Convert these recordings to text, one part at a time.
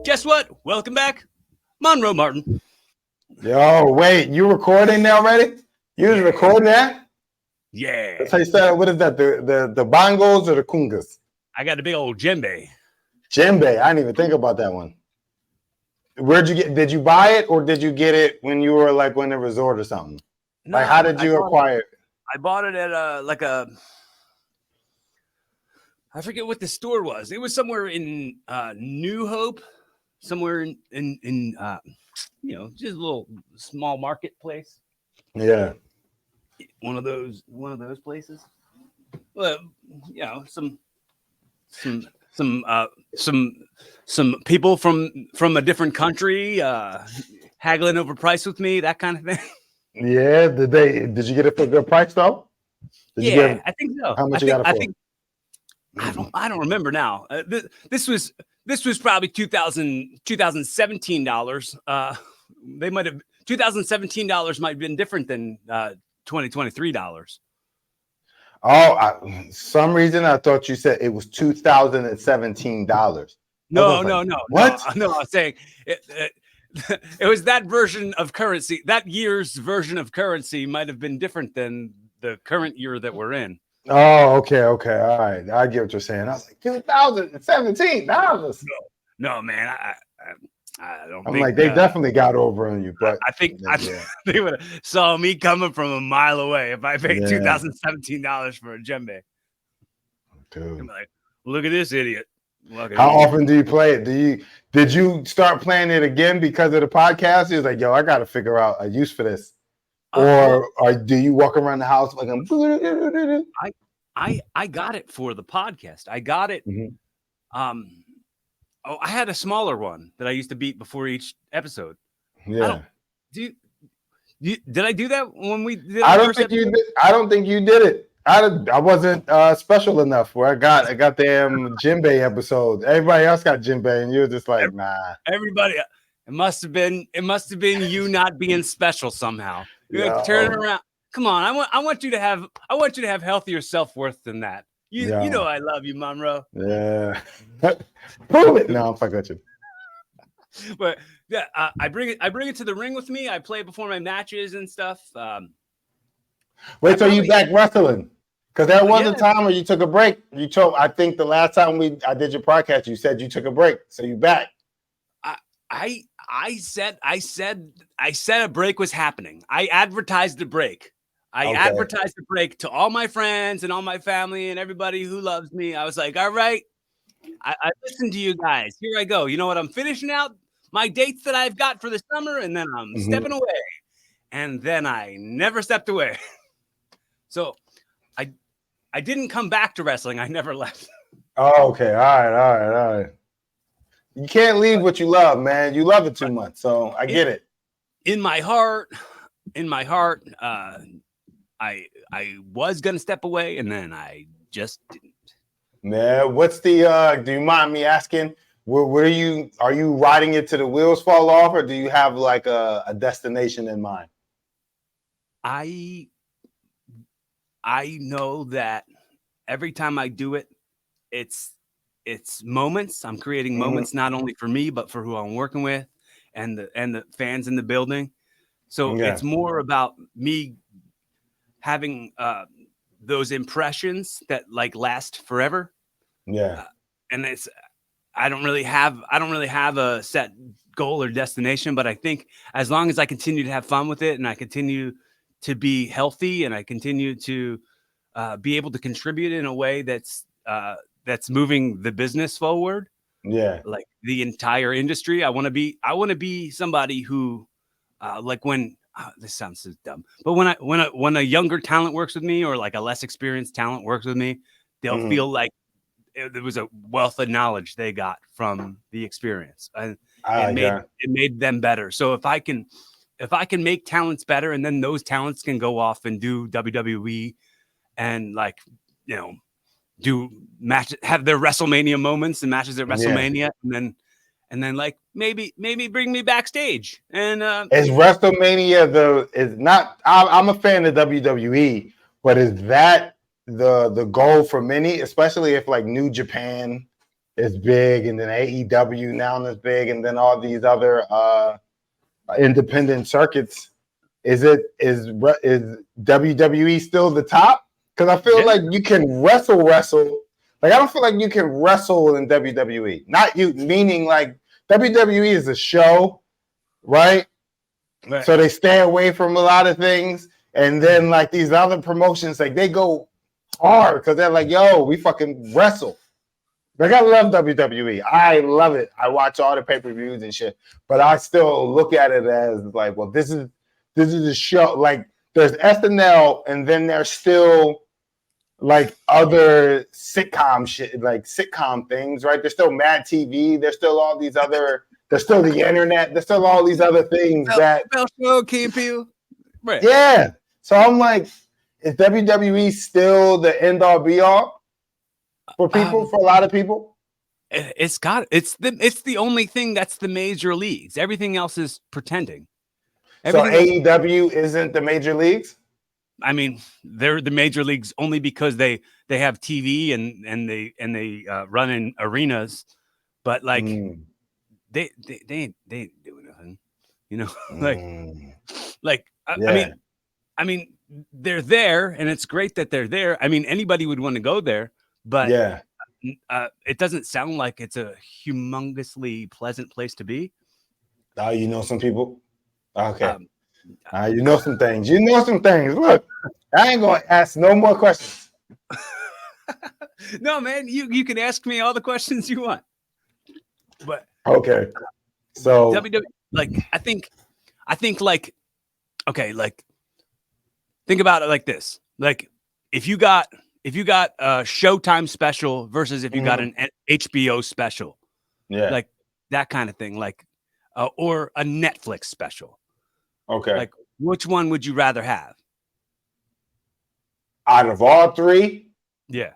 Guess what? Welcome back, Monroe Martin. Yo, wait, you recording now already? You was recording that? Yeah. That's how you said. What is that? The bongos or the kungas? I got a big old djembe. Djembe. I didn't even think about that one. Where'd you get? Did you buy it or did you get it when you were like in a resort or something? No, like, how did you acquire it? I bought it at I forget what the store was. It was somewhere in New Hope, somewhere in just a little small marketplace. Yeah, one of those places. Well, some people from a different country haggling over price with me, that kind of thing. Yeah, did you get it for a good price though? I think so. How much you got it for? I don't remember now. This was probably $2017. They might have $2017 might have been different than $2023. Oh, some reason I thought you said it was $2017. No. What? No, I was saying it was that version of currency. That year's version of currency might have been different than the current year that we're in. Oh, okay. All right. I get what you're saying. I was like, $2017. No, man. I don't think. I'm like, they definitely got over on you. But I think they would have saw me coming from a mile away if I paid $2017 for a djembe. Dude. I'm like, look at this idiot. How often do you play it? Did you start playing it again because of the podcast? You're like, yo, I got to figure out a use for this. Or do you walk around the house like I'm? I got it for the podcast. I got it. Mm-hmm. I had a smaller one that I used to beat before each episode. Yeah. Did I do that when we did? I don't think you did. I don't think you did it. I wasn't special enough where I got damn djembe episode. Everybody else got djembe, and you're just like, nah. Everybody, it must have been you not being special somehow. You're like, turn it around. Come on, I want you to have healthier self-worth than that. You know I love you, Monroe. Yeah. Prove it. No, I'm fucking with you. But yeah, I bring it to the ring with me. I play before my matches and stuff. Wait till you back wrestling. Because there was a time where you took a break. I think the last time I did your podcast, you said you took a break. So you back. I said a break was happening. I advertised the break. I advertised the break to all my friends and all my family and everybody who loves me. I was like, all right, I listened to you guys. Here I go. You know what? I'm finishing out my dates that I've got for the summer, and then I'm stepping away. And then I never stepped away. So I didn't come back to wrestling. I never left. Oh, okay. All right. You can't leave what you love, man. You love it too much. So I get it. In my heart, I was gonna step away, and then I just didn't. Man, what's the? Do you mind me asking? Where are you riding it till the wheels fall off, or do you have like a destination in mind? I know that every time I do it, it's moments. I'm creating moments not only for me but for who I'm working with, and the fans in the building. So it's more about me having those impressions that like last forever. Yeah. And I don't really have a set goal or destination, but I think as long as I continue to have fun with it and I continue to be healthy and I continue to be able to contribute in a way that's moving the business forward. Yeah. Like the entire industry. I want to be somebody who like when this sounds so dumb, but when a younger talent works with me or like a less experienced talent works with me, they'll feel like there was a wealth of knowledge they got from the experience, and it made them better. So if I can make talents better, and then those talents can go off and do WWE and have their WrestleMania moments and matches at WrestleMania, and then like maybe bring me backstage. And is WrestleMania is not? I'm a fan of WWE, but is that the goal for many, especially if like New Japan is big, and then AEW now is big, and then all these other independent circuits? Is WWE still the top? Because I feel like you can wrestle. Like I don't feel like you can wrestle in WWE. Not you, meaning like WWE is a show, right? So they stay away from a lot of things, and then like these other promotions, like they go hard because they're like, "Yo, we fucking wrestle." Like I love WWE. I love it. I watch all the pay-per-views and shit, but I still look at it as like, well, this is a show. Like there's SNL, and then there's still like other sitcom shit, like sitcom things, right? There's still Mad TV. There's still all these other. There's still the internet. There's still all these other things Right. Yeah. So I'm like, is WWE still the end all be all for people? For a lot of people, it's the only thing that's the major leagues. Everything else is pretending. So AEW isn't the major leagues? I mean, they're the major leagues only because they have TV and they run in arenas, but like they ain't doing nothing, you know. I mean they're there, and it's great that they're there. I mean, anybody would want to go there, but it doesn't sound like it's a humongously pleasant place to be. Oh, you know some people. Okay. You know some things. You know some things. Look, I ain't gonna ask no more questions. No, man, you can ask me all the questions you want. But okay, so WWE, like I think like okay, like think about it like this: like if you got a Showtime special versus if you got an HBO special, like that kind of thing, like or a Netflix special. Okay. Like, which one would you rather have? Out of all three? Yeah.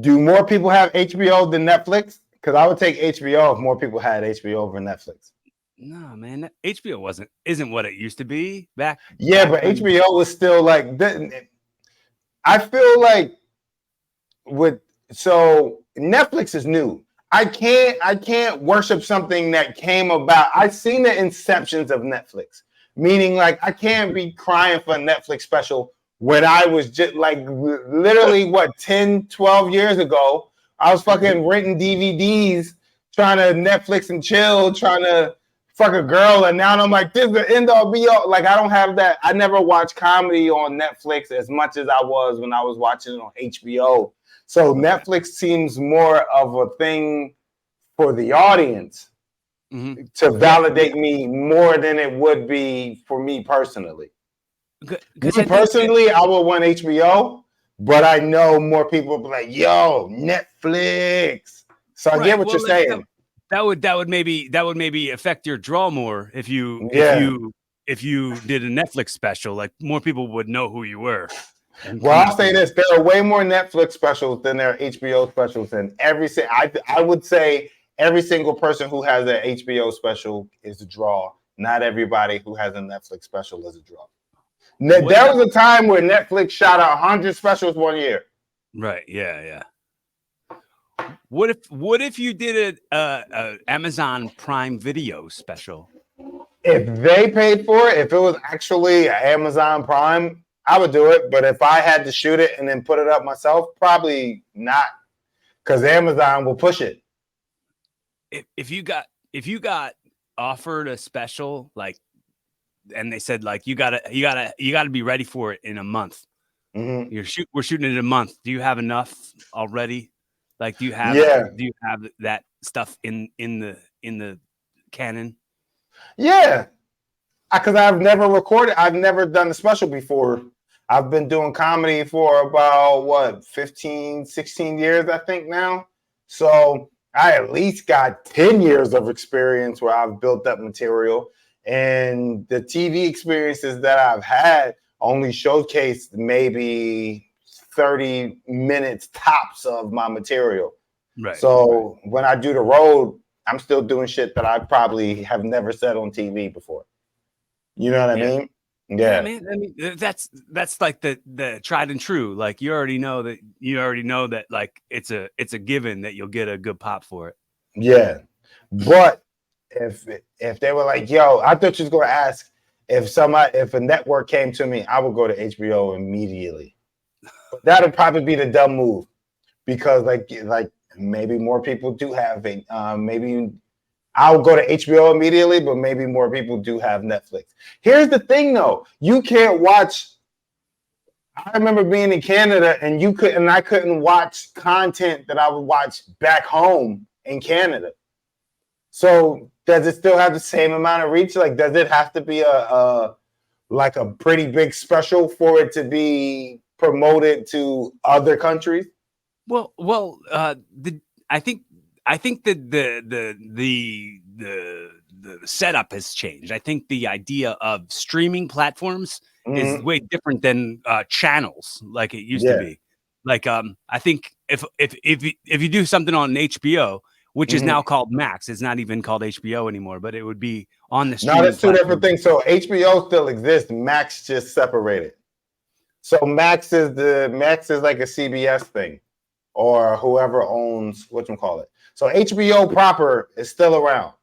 Do more people have HBO than Netflix? Because I would take HBO if more people had HBO over Netflix. No, man, HBO isn't what it used to be back. Yeah, but HBO was still like. I feel like so Netflix is new. I can't worship something that came about. I've seen the inceptions of Netflix, meaning like I can't be crying for a Netflix special when I was just like literally 10, 12 years ago. I was fucking renting DVDs, trying to Netflix and chill, trying to fuck a girl, and now I'm like, this is the end all be all. Like I don't have that. I never watched comedy on Netflix as much as I was when I was watching it on HBO. So Netflix seems more of a thing for the audience to validate me more than it would be for me personally. Me personally, I would want HBO, but I know more people will be like, yo, Netflix. So I get what you're saying. That would maybe affect your draw more if you did a Netflix special. Like more people would know who you were. Well, I'll say this: there are way more Netflix specials than there are HBO specials, and I would say every single person who has an HBO special is a draw. Not everybody who has a Netflix special is a draw. There was a time where Netflix shot out 100 specials one year. Right? Yeah. What if you did a Amazon Prime Video special? If they paid for it, if it was actually Amazon Prime, I would do it. But if I had to shoot it and then put it up myself, probably not, because Amazon will push it. If you got offered a special, like, and they said like you gotta be ready for it in a month. We're shooting it in a month. Do you have enough already? Like, do you have that stuff in the canon? Yeah, because I've never recorded. I've never done a special before. I've been doing comedy for about 15, 16 years, I think now. So I at least got 10 years of experience where I've built up material. And the TV experiences that I've had only showcased maybe 30 minutes tops of my material. Right. So when I do the road, I'm still doing shit that I probably have never said on TV before. You know what I mean? Yeah, man. I mean, that's like the tried and true. Like you already know that like it's a given that you'll get a good pop for it. Yeah. But if they were like, yo, I thought you was gonna ask if a network came to me, I would go to HBO immediately. But that'd probably be the dumb move because like maybe more people do have maybe I'll go to HBO immediately, but maybe more people do have Netflix. Here's the thing though, you can't watch. I remember being in Canada and I couldn't watch content that I would watch back home in Canada. So does it still have the same amount of reach? Like, does it have to be a pretty big special for it to be promoted to other countries? Well, I think that the setup has changed. I think the idea of streaming platforms is way different than channels like it used to be. Like I think if you do something on HBO, which is now called Max, it's not even called HBO anymore, but it would be on the streaming. No, that's two different things. So HBO still exists. Max just separated. So Max is like a CBS thing, or whoever owns whatchamacallit. So HBO proper is still around.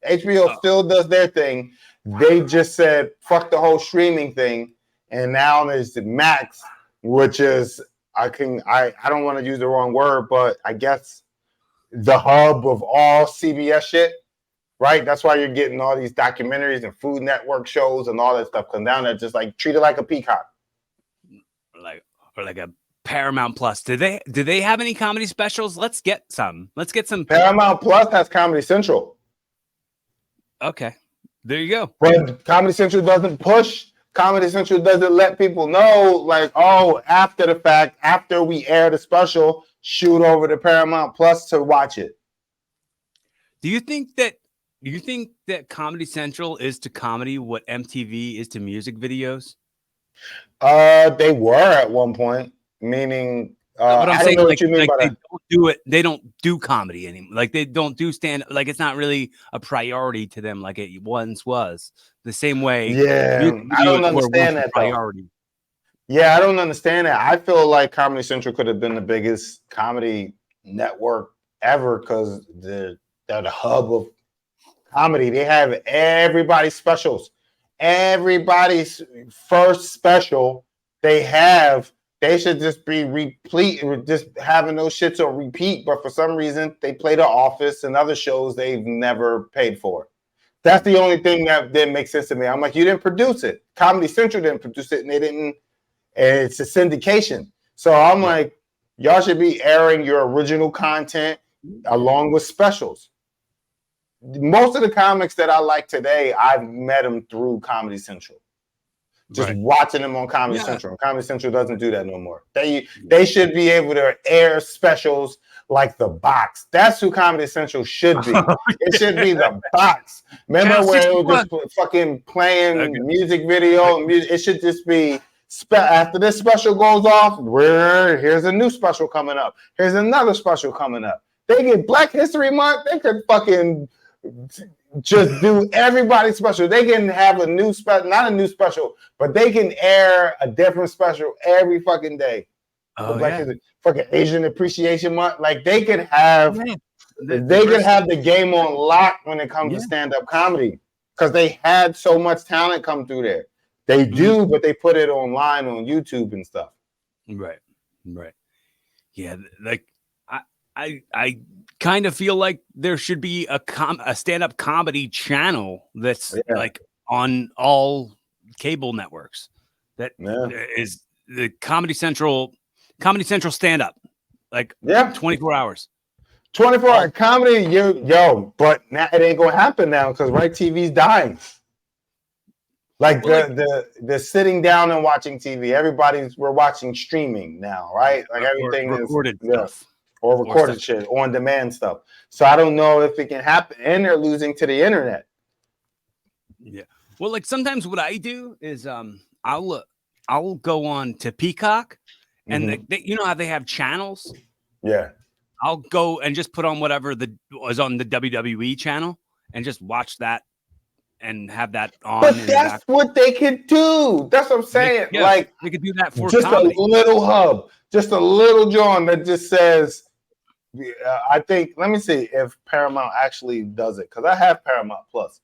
HBO still does their thing. They just said fuck the whole streaming thing, and now there's the Max, which is I don't want to use the wrong word, but I guess the hub of all CBS shit, right? That's why you're getting all these documentaries and Food Network shows and all that stuff come down there, just like treat it like a Peacock, or like a Paramount Plus. Do they have any comedy specials? Let's get some. Paramount Plus has Comedy Central. Okay, there you go. But Comedy Central doesn't push. Comedy Central doesn't let people know, like, oh, after the fact, after we air the special, shoot over to Paramount Plus to watch it. Do you think that Comedy Central is to comedy what MTV is to music videos? They were at one point, meaning what I'm saying, what you mean by they that. don't do it. They don't do comedy anymore. Like they don't do stand. Like it's not really a priority to them, like it once was. The same way. Yeah, I don't understand that priority. Yeah, I don't understand that. I feel like Comedy Central could have been the biggest comedy network ever because they're the hub of comedy. They have everybody's specials. Everybody's first special they should just be replete, just having those shits on repeat. But for some reason, they play The Office and other shows they've never paid for. That's the only thing that didn't make sense to me. I'm like, you didn't produce it. Comedy Central didn't produce it, and they didn't. And it's a syndication. So I'm like, y'all should be airing your original content along with specials. Most of the comics that I like today, I've met them through Comedy Central. Just watching them on Comedy Central. And Comedy Central doesn't do that no more. They should be able to air specials like The Box. That's who Comedy Central should be. It should be The Box. Remember where it was just fucking playing music video? It should just be after this special goes off, here's a new special coming up. Here's another special coming up. They get Black History Month. They could fucking just do everybody's special. They can have a new special, not a new special, but they can air a different special every fucking day. Fucking Asian Appreciation Month. Like they could have, the game on lock when it comes to stand-up comedy because they had so much talent come through there. They do, but they put it online on YouTube and stuff. Right. Yeah, like I kind of feel like there should be a stand-up comedy channel that's like on all cable networks. That is the Comedy Central stand-up, like 24 hours. 24-hour comedy, but now it ain't gonna happen now because TV's dying. Like the sitting down and watching TV. We're watching streaming now, right? Like everything is recorded stuff. Or recorded shit, on demand stuff. So I don't know if it can happen. And they're losing to the internet. Yeah. Well, like sometimes what I do is I'll go on to Peacock and you know how they have channels? Yeah. I'll go and just put on whatever was on the WWE channel and just watch that and have that on But in the that's back. what they could do. That's what I'm saying. Yeah, Like, they could do that for just comedy. a little hub, just a little John that just says, I think, let me see if Paramount actually does it, because I have Paramount Plus.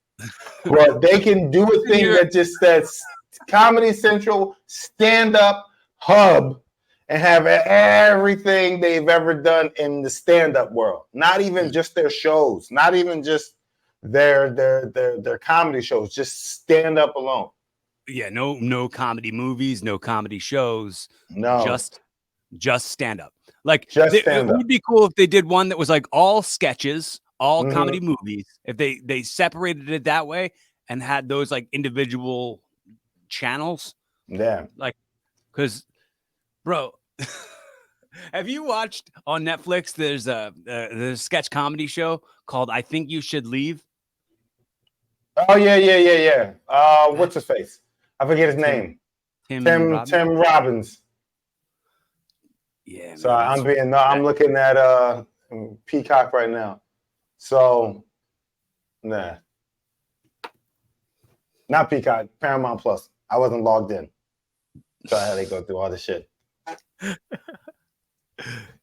But they can do a thing that just says Comedy Central stand-up hub and have everything they've ever done in the stand-up world. Not even just their shows, not even just their comedy shows, just stand-up alone. Yeah, no comedy movies, no comedy shows. No. Just stand-up. Like Just it would be cool if they did one that was like all sketches, all comedy movies. If they separated it that way and had those like individual channels. Yeah. Like, because, bro, have you watched on Netflix? There's a sketch comedy show called "I Think You Should Leave." Oh yeah. What's his face? I forget his name. Tim Robbins. Yeah. So man, I'm looking at Peacock right now. So nah. Not Peacock, Paramount Plus. I wasn't logged in. So I had to go through all this shit.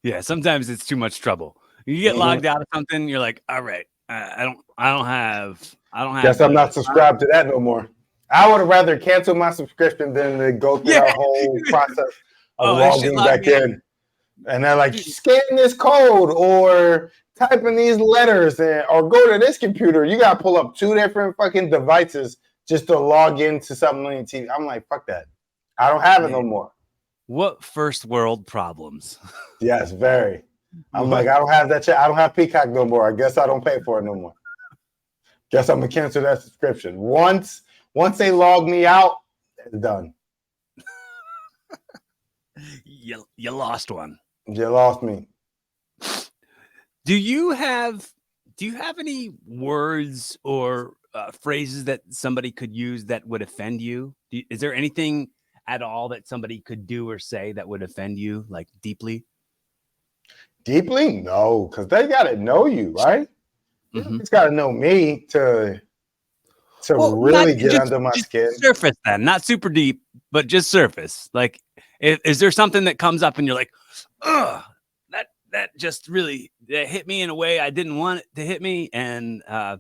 Yeah, sometimes it's too much trouble. You get logged out of something, you're like, all right, I don't have. Guess I'm not subscribed to that no more. I would have rather cancel my subscription than to go through that whole process of logging back in. And they're like, scan this code or type in these letters or go to this computer. You got to pull up 2 different fucking devices just to log into something on your TV. I'm like, fuck that. I don't have it no more. What first world problems? Yes, very. I'm like, I don't have that shit. I don't have Peacock no more. I guess I don't pay for it no more. Guess I'm going to cancel that subscription. Once they log me out, it's done. You lost one. You lost me. Do you have any words or phrases that somebody could use that would offend you? Is there anything at all that somebody could do or say that would offend you, like deeply? Deeply? No, because they got to know you, right? It's got to know me to really get under my skin. Surface then, not super deep, but just surface. Like, is there something that comes up and you're like, ugh, that just really hit me in a way I didn't want it to hit me? And I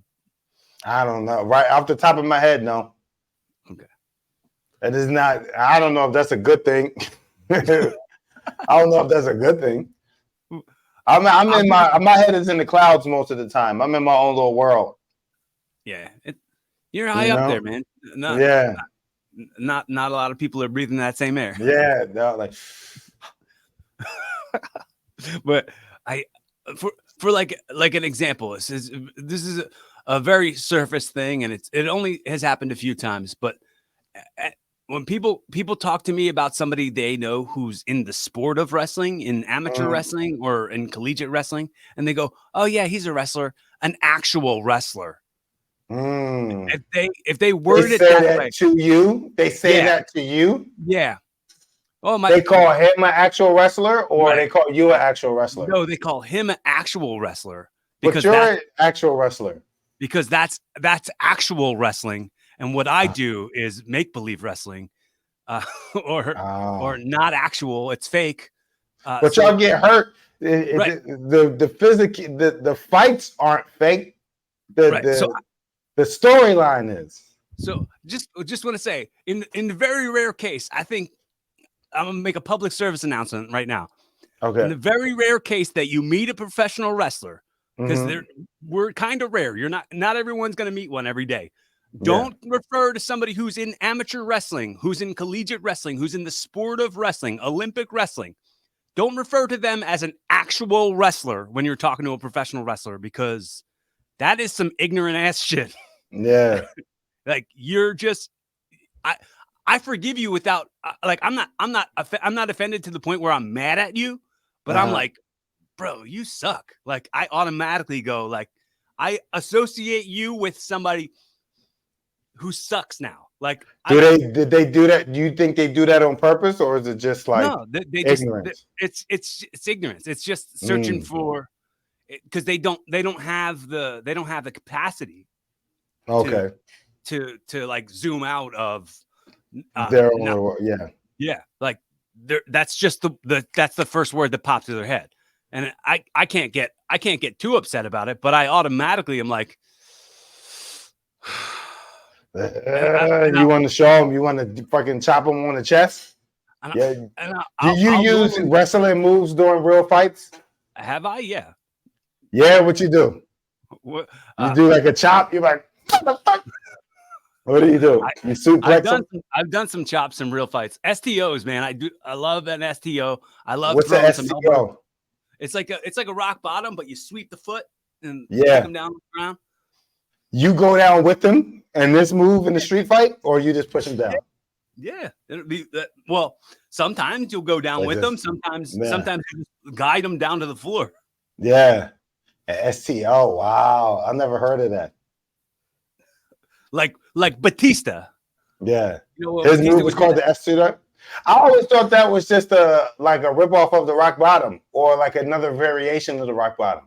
don't know. Right off the top of my head, no. Okay. It is not. I don't know if that's a good thing. I don't know if that's a good thing. I'm in my head is in the clouds most of the time. I'm in my own little world. Yeah, you're high up there, man. Not a lot of people are breathing that same air. Yeah, no, like. But for like an example, this is a very surface thing, and it only has happened a few times. But when people talk to me about somebody they know who's in the sport of wrestling, in amateur wrestling or in collegiate wrestling, and they go, "Oh yeah, he's a wrestler, an actual wrestler." If they word it that way to you, they say that to you. Yeah. Oh my! They call him an actual wrestler, or they call you an actual wrestler. No, they call him an actual wrestler because you're an actual wrestler. Because that's actual wrestling, and what I do is make believe wrestling, or not actual. It's fake. But y'all get hurt. The fights aren't fake. The storyline is. So just want to say, in the very rare case, I think I'm gonna make a public service announcement right now. Okay. In the very rare case that you meet a professional wrestler, because we're kind of rare. You're not everyone's gonna meet one every day. Don't refer to somebody who's in amateur wrestling, who's in collegiate wrestling, who's in the sport of wrestling, Olympic wrestling. Don't refer to them as an actual wrestler when you're talking to a professional wrestler, because that is some ignorant ass shit. Yeah. Like, you're just, I forgive you without like, I'm not offended to the point where I'm mad at you, but I'm like, bro, you suck. Like, I automatically go, like, I associate you with somebody. who sucks now. Like, did they do that? Do you think they do that on purpose, or is it just like no, they ignorance? just it's ignorance. It's just searching for, because they don't have the capacity Okay. to like zoom out of Their own, yeah, like that's just that's the first word that pops to their head. And I can't get too upset about it, but I automatically am like, you want to show them? You want to fucking chop them on the chest? Yeah. Do you use wrestling moves during real fights? Have I? Yeah. Yeah. What you do? What, you do like a chop? You're like, what the fuck? What do? You suplex them? I've done some chops in real fights. STOs, man. I love an STO. I love What's throwing the some STO? elbows. It's like a rock bottom, but you sweep the foot and take them down the ground. You go down with them in this move in the street fight, or you just push them down? Yeah. It'll be well, sometimes you'll go down with them. Sometimes you just guide them down to the floor. Yeah. STO. Wow. I never heard of that. Like Batista. Yeah. His move was called the STO. I always thought that was just like a ripoff of the rock bottom, or like another variation of the rock bottom.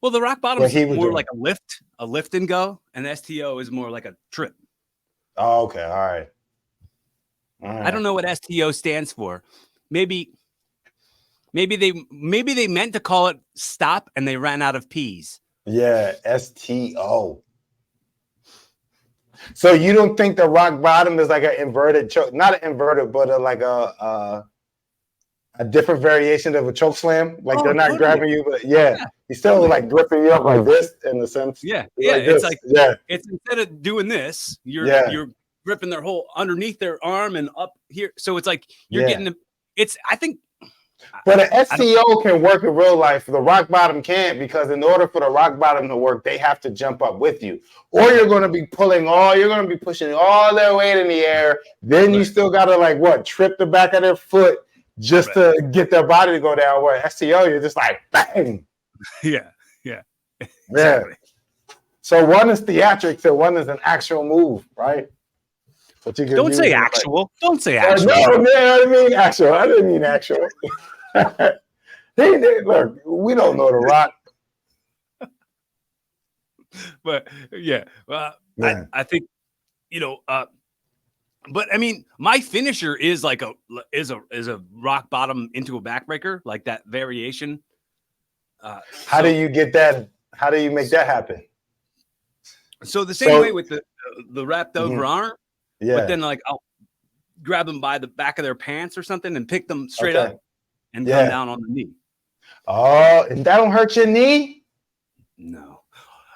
Well, the rock bottom is more like a lift and go, and the STO is more like a trip. Oh, okay. All right. I don't know what STO stands for. Maybe they meant to call it stop and they ran out of P's. Yeah, STO. So you don't think the rock bottom is like an inverted choke? Not an inverted, but like a different variation of a choke slam. Like they're not grabbing you, but he's still like gripping you up like this in the sense. Yeah, like it's instead of doing this, you're gripping their whole underneath their arm and up here. So it's like you're getting them. I think. But an STO can work in real life. The rock bottom can't, because in order for the rock bottom to work, they have to jump up with you, or you're going to be pushing all their weight in the air. Then you still got to trip the back of their foot just to get their body to go down. Where STO, you're just like bang. Yeah. Exactly. So one is theatrics and one is an actual move, right? Don't say actual. Don't say actual. No, I mean actual. I didn't mean actual. Look, we don't know the rock. But I think but I mean, my finisher is like a rock bottom into a backbreaker, like that variation. How do you get that? How do you make that happen? So the same way with the wrapped over arm. Yeah. But then I'll grab them by the back of their pants or something and pick them straight up and come down on the knee. Oh, and that don't hurt your knee? No.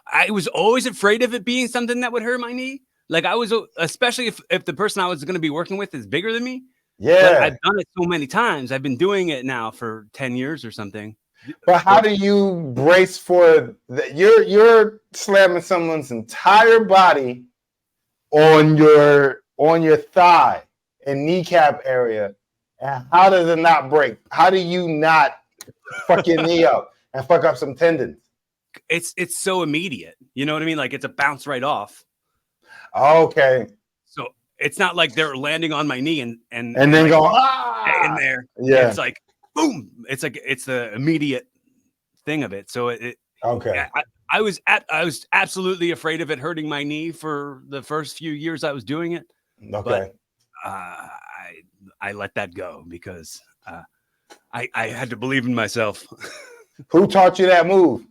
I was always afraid of it being something that would hurt my knee. Like I was, especially if the person I was going to be working with is bigger than me. Yeah. But I've done it so many times. I've been doing it now for 10 years or something. But how do you brace for that? You're slamming someone's entire body on your thigh and kneecap area, and how does it not break? How do you not fuck your knee up and fuck up some tendons? It's so immediate. You know what I mean? Like it's a bounce right off. Okay. So it's not like they're landing on my knee and then going in there. Yeah. It's like boom. It's like it's the immediate thing of it. So okay. I was absolutely afraid of it hurting my knee for the first few years I was doing it. Okay. But I let that go because I had to believe in myself. Who taught you that move?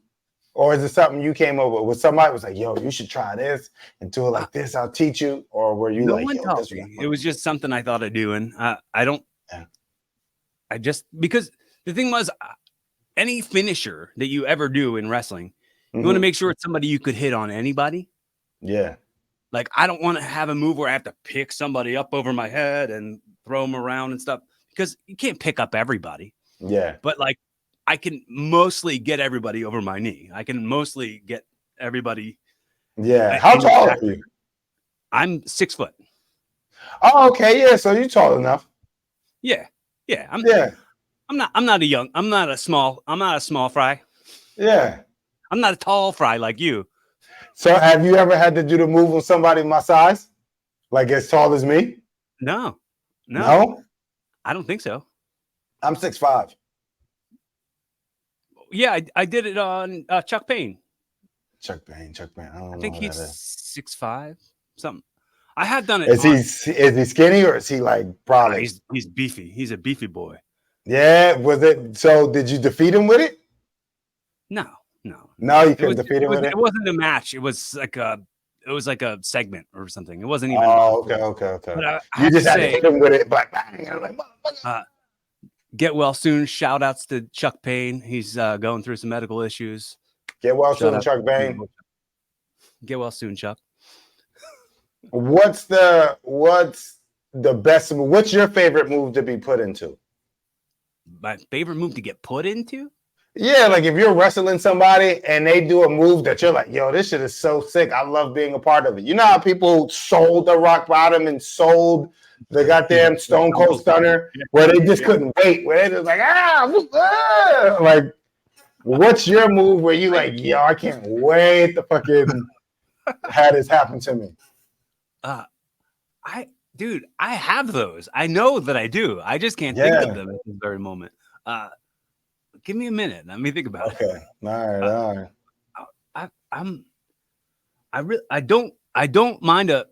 Or is it something you came up with? Somebody was like, yo, you should try this and do it like this. I'll teach you. Or were you taught me. It was just something I thought of doing. Because the thing was, any finisher that you ever do in wrestling, you want to make sure it's somebody you could hit on anybody. Yeah. Like, I don't want to have a move where I have to pick somebody up over my head and throw them around and stuff, because you can't pick up everybody. Yeah. But I can mostly get everybody over my knee. I can mostly get everybody. Yeah. How tall are you? I'm 6 foot. Oh, okay. Yeah. So you're tall enough. Yeah. Yeah. I'm not a small fry. Yeah. I'm not a tall fry like you. So have you ever had to do the move on somebody my size? Like as tall as me? No. No? I don't think so. I'm 6'5". Yeah, I did it on Chuck Payne. Chuck Payne. I don't I know think who he's that is. 6'5", something. I have done it. Is he skinny or is he like probably? He's beefy. He's a beefy boy. Yeah, was it? So did you defeat him with it? No. No, you couldn't defeat him with it. It wasn't a match. It was like a segment or something. It wasn't even. Oh, okay. But I You have just to had say, to hit him with it, like get well soon. Shout outs to Chuck Payne. He's going through some medical issues. get well soon, Chuck Payne. Get well soon, Chuck. What's the best? What's your favorite move to be put into? My favorite move to get put into? Yeah, like if you're wrestling somebody and they do a move that you're like, yo, this shit is so sick. I love being a part of it. You know how people sold the rock bottom and sold the goddamn Stone Cold Stunner where they just couldn't wait, where they just like, like, what's your move where you like, yo, I can't wait to fucking have this happen to me? I have those. I know that I do. I just can't think of them at this very moment. Give me a minute. Let me think about it. Okay. All right. I don't mind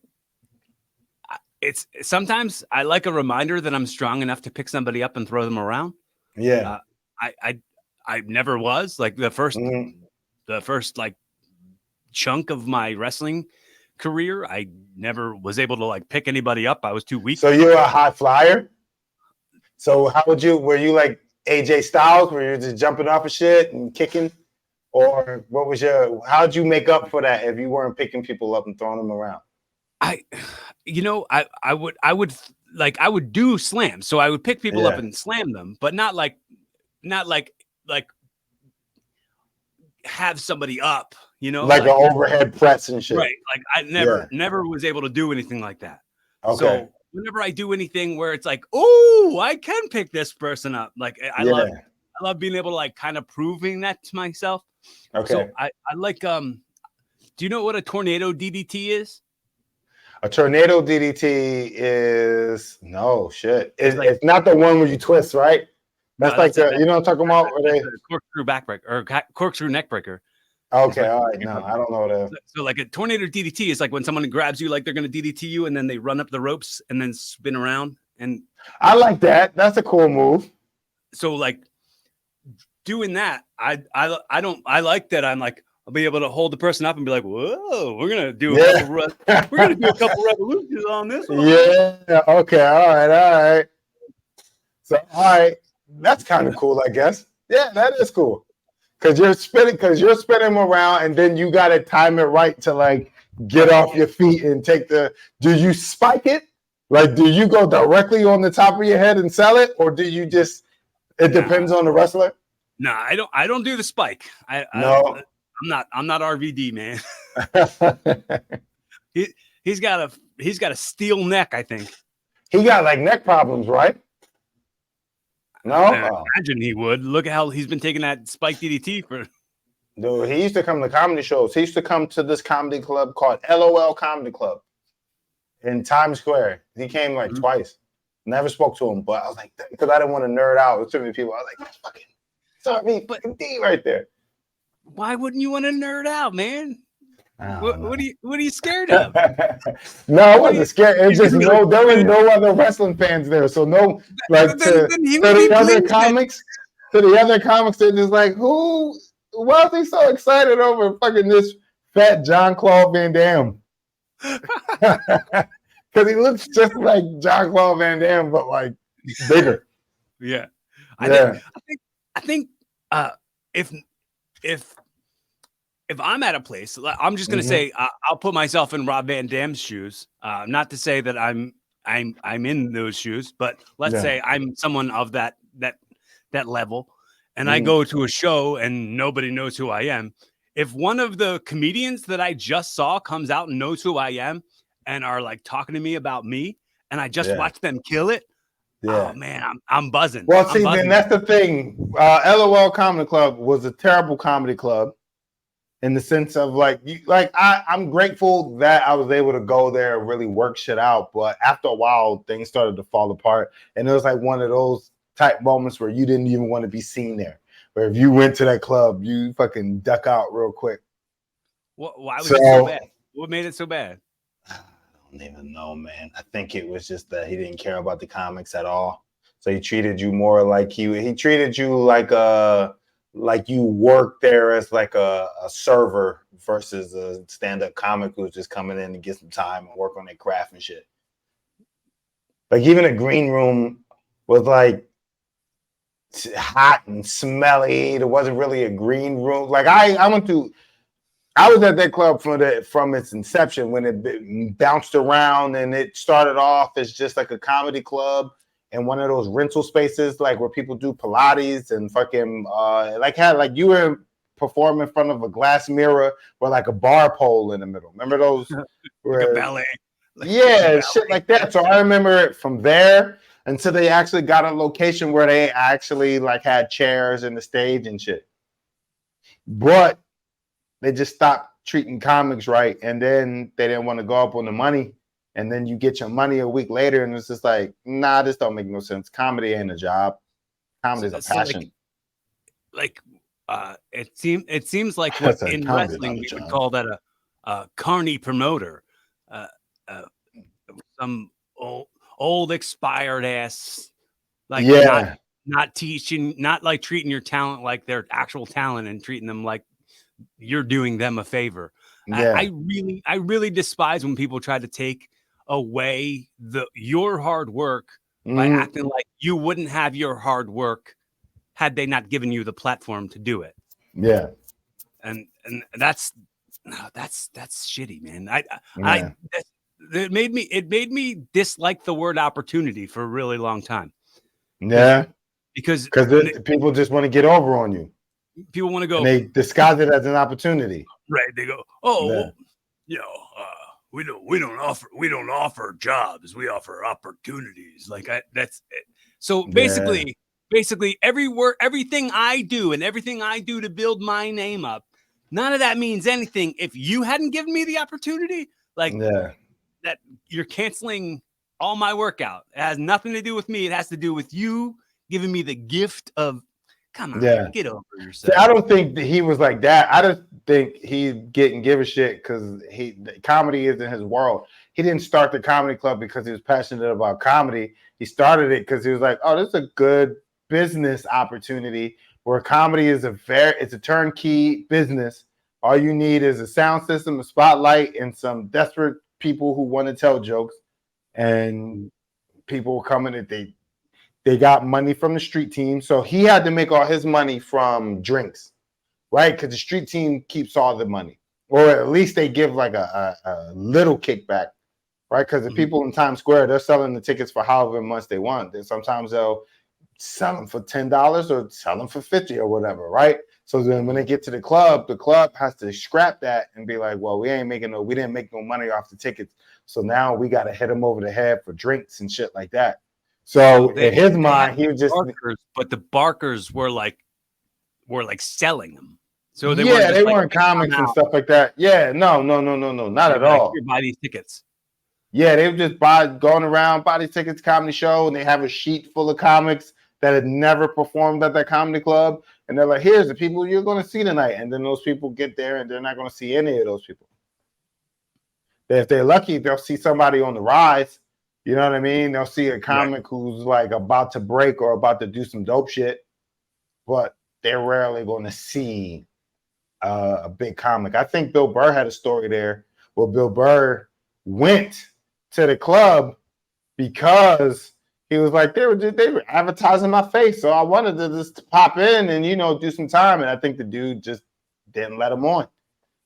it's sometimes I like a reminder that I'm strong enough to pick somebody up and throw them around. Yeah. I never was like the first like chunk of my wrestling career. I never was able to like pick anybody up. I was too weak. So you're a high flyer. So were you like AJ Styles, where you're just jumping off of shit and kicking? Or how'd you make up for that if you weren't picking people up and throwing them around? I would do slams. So I would pick people up and slam them, but not like have somebody up, like an overhead press and shit. Right. Like I never was able to do anything like that. Okay. So whenever I do anything where it's like, oh, I can pick this person up. Like I love being able to like kind of proving that to myself. Okay. So I like, do you know what a tornado DDT is? A tornado DDT is no shit. It's not the one where you twist, right? That's you know what I'm talking about? Corkscrew backbreaker or corkscrew neckbreaker. Okay, all right. No, I don't know what that is. So like a tornado DDT is like when someone grabs you like they're going to DDT you and then they run up the ropes and then spin around. And I like that. That's a cool move. So like doing that, I like that. I'm like, I'll be able to hold the person up and be like, whoa, we're going to do a couple revolutions on this one. Yeah. Okay. All right. So, all right. That's kind of cool, I guess. Yeah, that is cool. Because you're spinning around and then you got to time it right to like get off your feet and do you spike it? Like, do you go directly on the top of your head and sell it? Or do you it depends on the wrestler? No, I don't do the spike. I'm not RVD, man. He's got a steel neck, I think. He got like neck problems, right? No, I imagine he would. Look at how he's been taking that spike DDT for. Dude, he used to come to comedy shows. He used to come to this comedy club called LOL Comedy Club in Times Square. He came like twice. Never spoke to him, but I was like, because I didn't want to nerd out with too many people. I was like, that's fucking D right there. Why wouldn't you want to nerd out, man? What are you scared of? No, I wasn't scared. It was just there was no other wrestling fans there. So no, like to the other comics, they're just like, why is he so excited over fucking this fat Jean-Claude Van Damme? Because he looks just like Jean-Claude Van Damme, but like bigger. Yeah. I think if I'm at a place, I'm just gonna say I'll put myself in Rob Van Dam's shoes. Not to say that I'm in those shoes, but let's say I'm someone of that level, and I go to a show and nobody knows who I am. If one of the comedians that I just saw comes out and knows who I am and are like talking to me about me, and I just watched them kill it. Yeah. Oh man, I'm buzzing. Well, then that's the thing. LOL Comedy Club was a terrible comedy club. in the sense of like I'm grateful that I was able to go there and really work shit out. But after a while, things started to fall apart, and it was like one of those type moments where you didn't even want to be seen there. Where if you went to that club, you fucking duck out real quick. Why was it so bad? What made it so bad? I don't even know, man. I think it was just that he didn't care about the comics at all. So he treated you more like he treated you like you worked there as like a server versus a stand-up comic who's just coming in to get some time and work on their craft and shit. Like even a green room was like hot and smelly. There wasn't really a green room. Like I was at that club from its inception when it bounced around, and it started off as just like a comedy club and one of those rental spaces like where people do Pilates and fucking like you were performing in front of a glass mirror with like a bar pole in the middle. Remember those? Like a ballet. Yeah, shit like that. So I remember it from there until they actually got a location where they actually like had chairs in the stage and shit. But they just stopped treating comics right, and then they didn't want to go up on the money. And then you get your money a week later, and it's just like, nah, this don't make no sense. Comedy ain't a job. Comedy is a passion. It seems like what in wrestling we would call that a carny promoter, some old expired ass, like not teaching, not like treating your talent like their actual talent and treating them like you're doing them a favor. Yeah. I really despise when people try to take away your hard work by acting like you wouldn't have your hard work had they not given you the platform to do it. Yeah. And that's shitty, man. It made me dislike the word opportunity for a really long time. Yeah. Because people just want to get over on you. People want to go. And they disguise it as an opportunity. Right. They go, well, we don't offer jobs. We offer opportunities. Like that's it. So basically everything I do and everything I do to build my name up, none of that means anything if you hadn't given me the opportunity. Like that you're canceling all my workout. It has nothing to do with me. It has to do with you giving me the gift of, come on, get over yourself. See, I don't think that he was like that. I just think he didn't give a shit because comedy isn't his world. He didn't start the comedy club because he was passionate about comedy. He started it because he was like, oh, this is a good business opportunity where comedy is it's a turnkey business. All you need is a sound system, a spotlight, and some desperate people who want to tell jokes. And people coming and they got money from the street team. So he had to make all his money from drinks, right? Because the street team keeps all the money. Or at least they give like a little kickback, right? Because the people in Times Square, they're selling the tickets for however much they want. And sometimes they'll sell them for $10 or sell them for $50 or whatever, right? So then when they get to the club has to scrap that and be like, well, we didn't make no money off the tickets. So now we got to hit them over the head for drinks and shit like that. So in his mind, he was just. But the Barkers were like selling them. So they weren't comics and stuff like that. Yeah, no, not at all. Here, buy these tickets. Yeah, they were just going around, buy these tickets, comedy show, and they have a sheet full of comics that had never performed at that comedy club, and they're like, "Here's the people you're going to see tonight," and then those people get there, and they're not going to see any of those people. If they're lucky, they'll see somebody on the rise. You know what I mean? They'll see a comic who's like about to break or about to do some dope shit, but they're rarely going to see a big comic. I think Bill Burr had a story there where Bill Burr went to the club because he was like, they were advertising my face, so I wanted to just pop in and do some time, and I think the dude just didn't let him on. It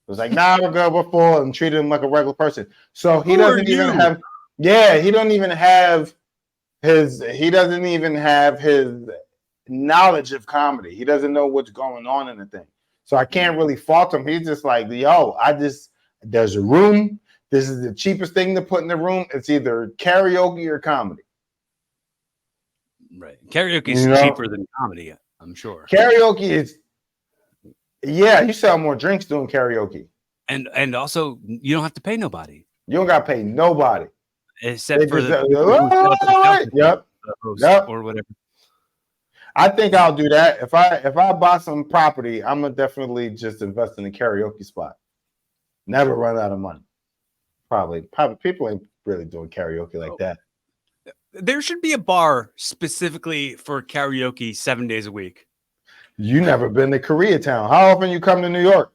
was like, nah, we're good, we're full, and treated him like a regular person. So he doesn't even have. Yeah, he doesn't even have his knowledge of comedy. He doesn't know what's going on in the thing. So I can't really fault him. He's just like, there's a room. This is the cheapest thing to put in the room. It's either karaoke or comedy. Right. Karaoke is cheaper than comedy, I'm sure. Karaoke Yeah, you sell more drinks doing karaoke. And also you don't have to pay nobody You don't gotta pay nobody. except They for just the people who sell themselves, yep, the host yep. or whatever. I think I'll do that. If I buy some property, I'm gonna definitely just invest in a karaoke spot. Never run out of money. Probably people ain't really doing karaoke like that. There should be a bar specifically for karaoke 7 days a week. You never been to Koreatown. How often you come to New York?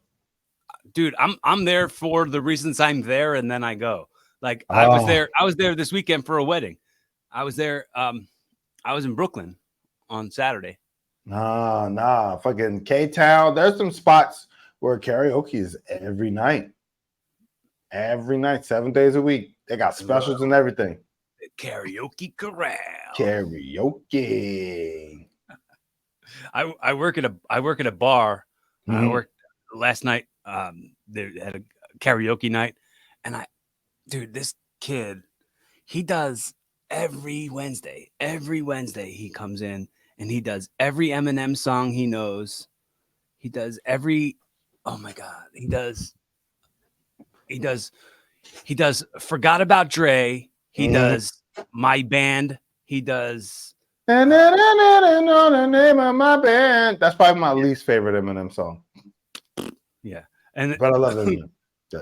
Dude, I'm there for the reasons I'm there, and then I go. Like Oh. I was there this weekend for a wedding. I was there. I was in Brooklyn on Saturday. Nah. Fucking K-Town. There's some spots where karaoke is every night. Every night, 7 days a week. They got specials and everything. Karaoke Corral. Karaoke. I work at a bar. Mm-hmm. I worked last night. They had a karaoke night, and dude, this kid, he does every Wednesday. Every Wednesday he comes in and he does every Eminem song he knows. He does every. Oh my God, he does. Forgot About Dre. He does My Band. He does. And then I know the name of my band. That's probably my least favorite Eminem song. Yeah, but I love Eminem.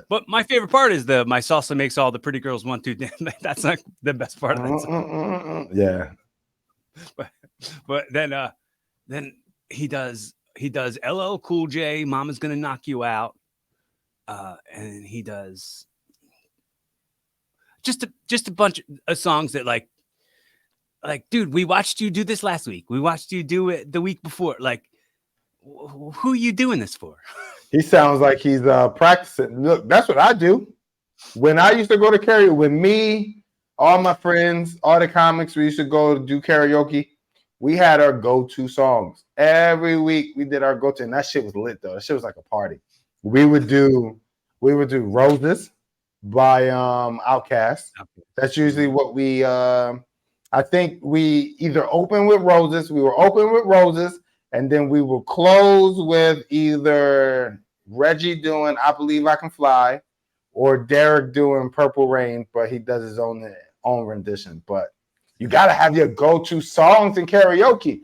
But my favorite part is my salsa makes all the pretty girls want to dance. That's not the best part of that song. Yeah. But then he does LL Cool J, Mama's Gonna Knock You Out. And he does just a bunch of songs that like, dude, we watched you do this last week. We watched you do it the week before. Like, who are you doing this for? He sounds like he's practicing. Look, that's what I do. When I used to go to karaoke, with me, all my friends, all the comics, we used to go do karaoke. We had our go-to songs. Every week we did our go-to, and that shit was lit though. That shit was like a party. We would do Roses by Outkast. That's usually what we I think we either open with Roses. We were open with Roses, and then we will close with either Reggie doing I Believe I Can Fly or Derek doing Purple Rain, but he does his own rendition. But you got to have your go-to songs in karaoke.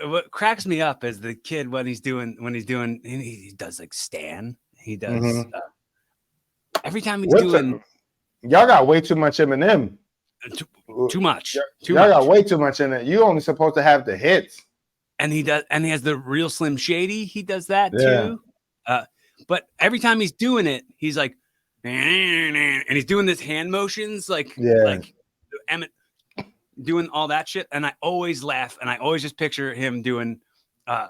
What cracks me up is the kid when he does like Stan. He does every time he's doing. Y'all got way too much Eminem. Too much. Y'all got way too much in it. You only supposed to have the hits. And he has the Real Slim Shady. He does that too. But every time he's doing it, he's like, and he's doing this hand motions like Emmett doing all that shit. And I always laugh, and I always just picture him doing the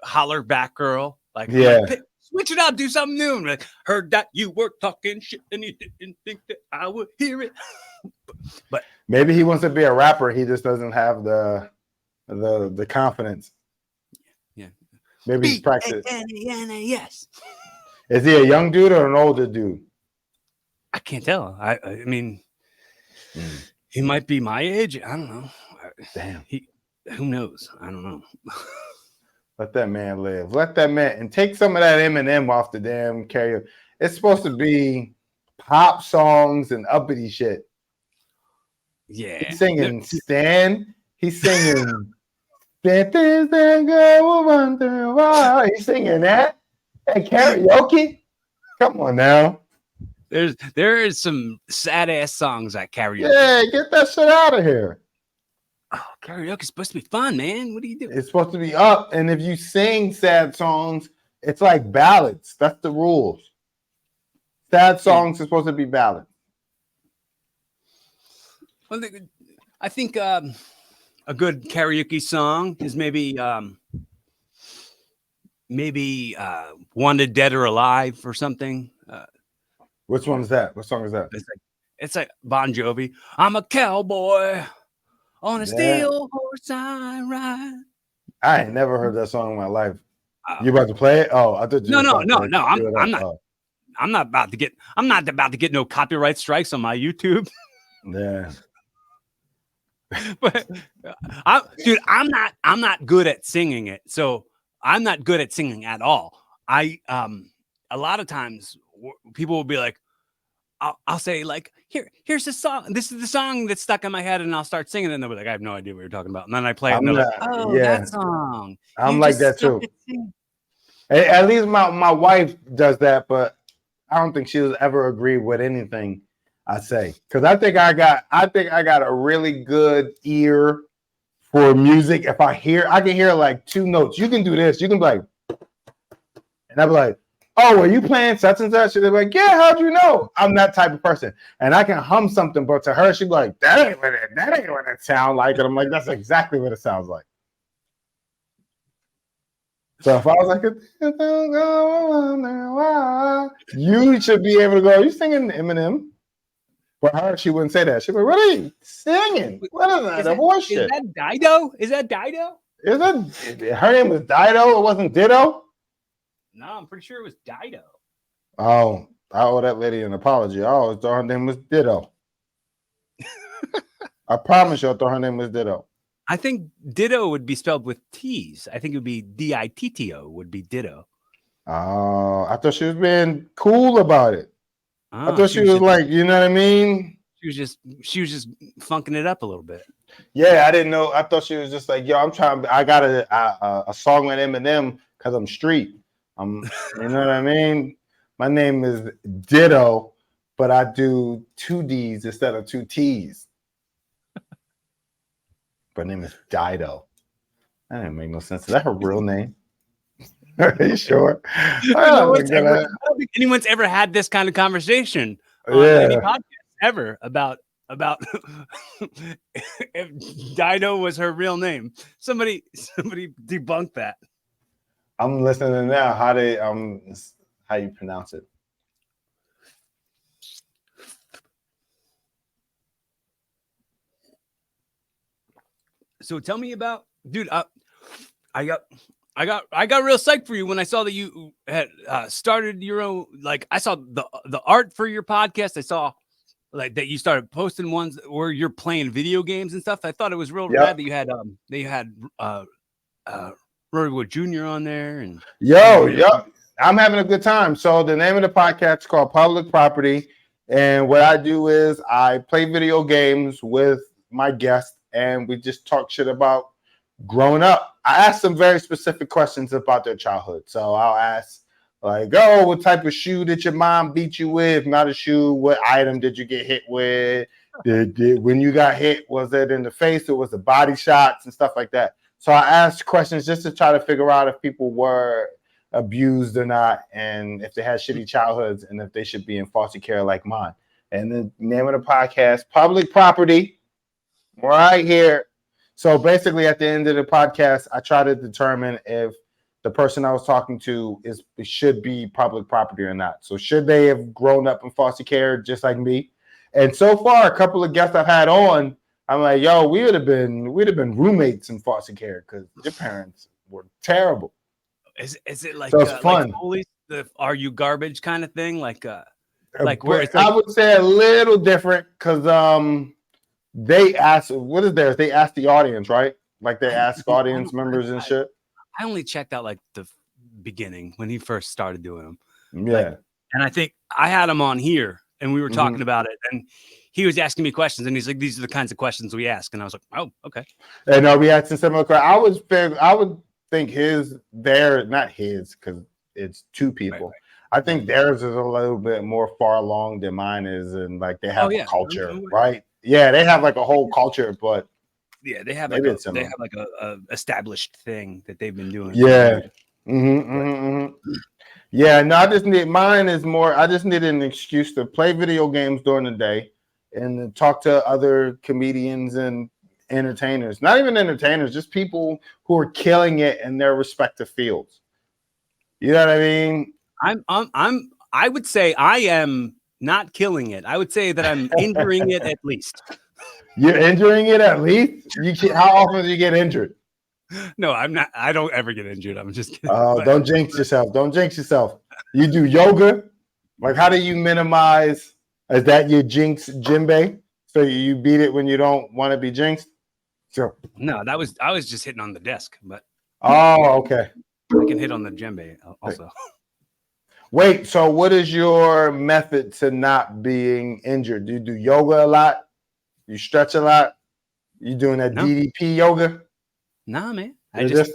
holler back girl. Like, switch it up, do something new. And like, heard that you were talking shit and you didn't think that I would hear it. But maybe he wants to be a rapper. He just doesn't have the confidence. Yeah. Maybe he's practiced. Yes. Is he a young dude or an older dude? I can't tell. I mean, he might be my age. I don't know. Damn. Who knows? I don't know. Let that man live. Let that man and take some of that Eminem off the damn karaoke. It's supposed to be pop songs and uppity shit. Yeah. He's singing Stan. He's singing He's singing that at karaoke. Come on now. There is some sad ass songs at karaoke. Yeah, get that shit out of here. Oh, karaoke is supposed to be fun, man. What are you doing? It's supposed to be up, and if you sing sad songs, it's like ballads. That's the rules. Sad songs are supposed to be ballads. Well, I think a good karaoke song is maybe Wanted Dead or Alive or something. Which one is that? What song is that? It's like Bon Jovi. I'm a cowboy on a steel horse I ride. I ain't never heard that song in my life. You about to play it? Oh, I thought you. No. I'm not about to get no copyright strikes on my YouTube. Yeah. But I'm not good at singing it. So I'm not good at singing at all. A lot of times people will be like, I'll say like, here's the song. This is the song that's stuck in my head, and I'll start singing, and they'll be like, I have no idea what you're talking about. And then I play it, and they're like, oh, that song. I'm like that too. At least my wife does that, but I don't think she'll ever agree with anything I say, because I think I got a really good ear for music. If I can hear like 2 notes. You can do this. You can be like, and I'll be like, oh, are you playing such and such? And they're like, yeah, how'd you know? I'm that type of person. And I can hum something, but to her, she'd be like, that ain't what it sounds like. And I'm like, that's exactly what it sounds like. So if I was like, you should be able to go, are you singing Eminem? For her, she wouldn't say that. She'd be like, what are you singing? What is that? The horse shit. Is that Dido? Is that Dido? Her name was Dido? It wasn't Ditto? No, I'm pretty sure it was Dido. Oh, I owe that lady an apology. I always thought her name was Ditto. I promise you I thought her name was Ditto. I think Ditto would be spelled with T's. I think it would be Ditto would be Ditto. Oh, I thought she was being cool about it. I thought she was like, you know what I mean? She was just funking it up a little bit. Yeah, I didn't know. I thought she was just like, yo, I got a song with Eminem because I'm street. You know what I mean? My name is Ditto, but I do 2 D's instead of 2 T's. Her name is Dido. That didn't make no sense. Is that her real name? Are you sure? I don't think anyone's ever had this kind of conversation on any podcast ever about if Dido was her real name. Somebody debunked that. I'm listening now. How you pronounce it? So tell me about, dude. I got real psyched for you when I saw that you had started your own. Like, I saw the art for your podcast. I saw like that you started posting ones where you're playing video games and stuff. I thought it was real rad that you had Rory Wood Jr. on there. And I'm having a good time. So the name of the podcast is called Public Property, and what I do is I play video games with my guests, and we just talk shit about growing up. I ask them very specific questions about their childhood. So I'll ask like, oh, what type of shoe did your mom beat you with? Not a shoe. What item did you get hit with? When you got hit, was it in the face or was it body shots and stuff like that? So I asked questions just to try to figure out if people were abused or not, and if they had shitty childhoods, and if they should be in foster care like mine. And the name of the podcast, Public Property, right here. So basically, at the end of the podcast, I try to determine if the person I was talking to should be public property or not. So should they have grown up in foster care just like me? And so far, a couple of guests I've had on, I'm like, yo, we'd have been roommates in foster care because your parents were terrible. Is it like, so it's fun. Like police, the are you garbage kind of thing? Like where it's like, I would say a little different because they ask, what is theirs? They ask the audience, right? Like they ask audience members and shit. I only checked out like the beginning when he first started doing them. Yeah. Like, and I think I had him on here and we were talking about it, and he was asking me questions, and he's like, these are the kinds of questions we ask. And I was like, oh, okay. And we asked similar questions. I would think not his, because it's 2 people. Right. I think theirs is a little bit more far along than mine is, and like they have a culture, right? Yeah, they have like a whole culture, but yeah, they have like a established thing that they've been doing. Yeah. Yeah, no, I just need an excuse to play video games during the day and talk to other comedians and entertainers. Not even entertainers, just people who are killing it in their respective fields. You know what I mean? I would say I am not killing it. I would say that I'm injuring it at least. You're injuring it at least? How often do you get injured? No, I'm not. I don't ever get injured. I'm just kidding. Oh, don't jinx yourself. Don't jinx yourself. You do yoga? Like, how do you minimize? Is that your jinx, Jinbei? So you beat it when you don't want to be jinxed? So no, I was just hitting on the desk, but oh, okay. I can hit on the djembe also. Wait, so what is your method to not being injured? Do you do yoga a lot? You stretch a lot? You doing that No. DDP yoga? Nah, man. I did that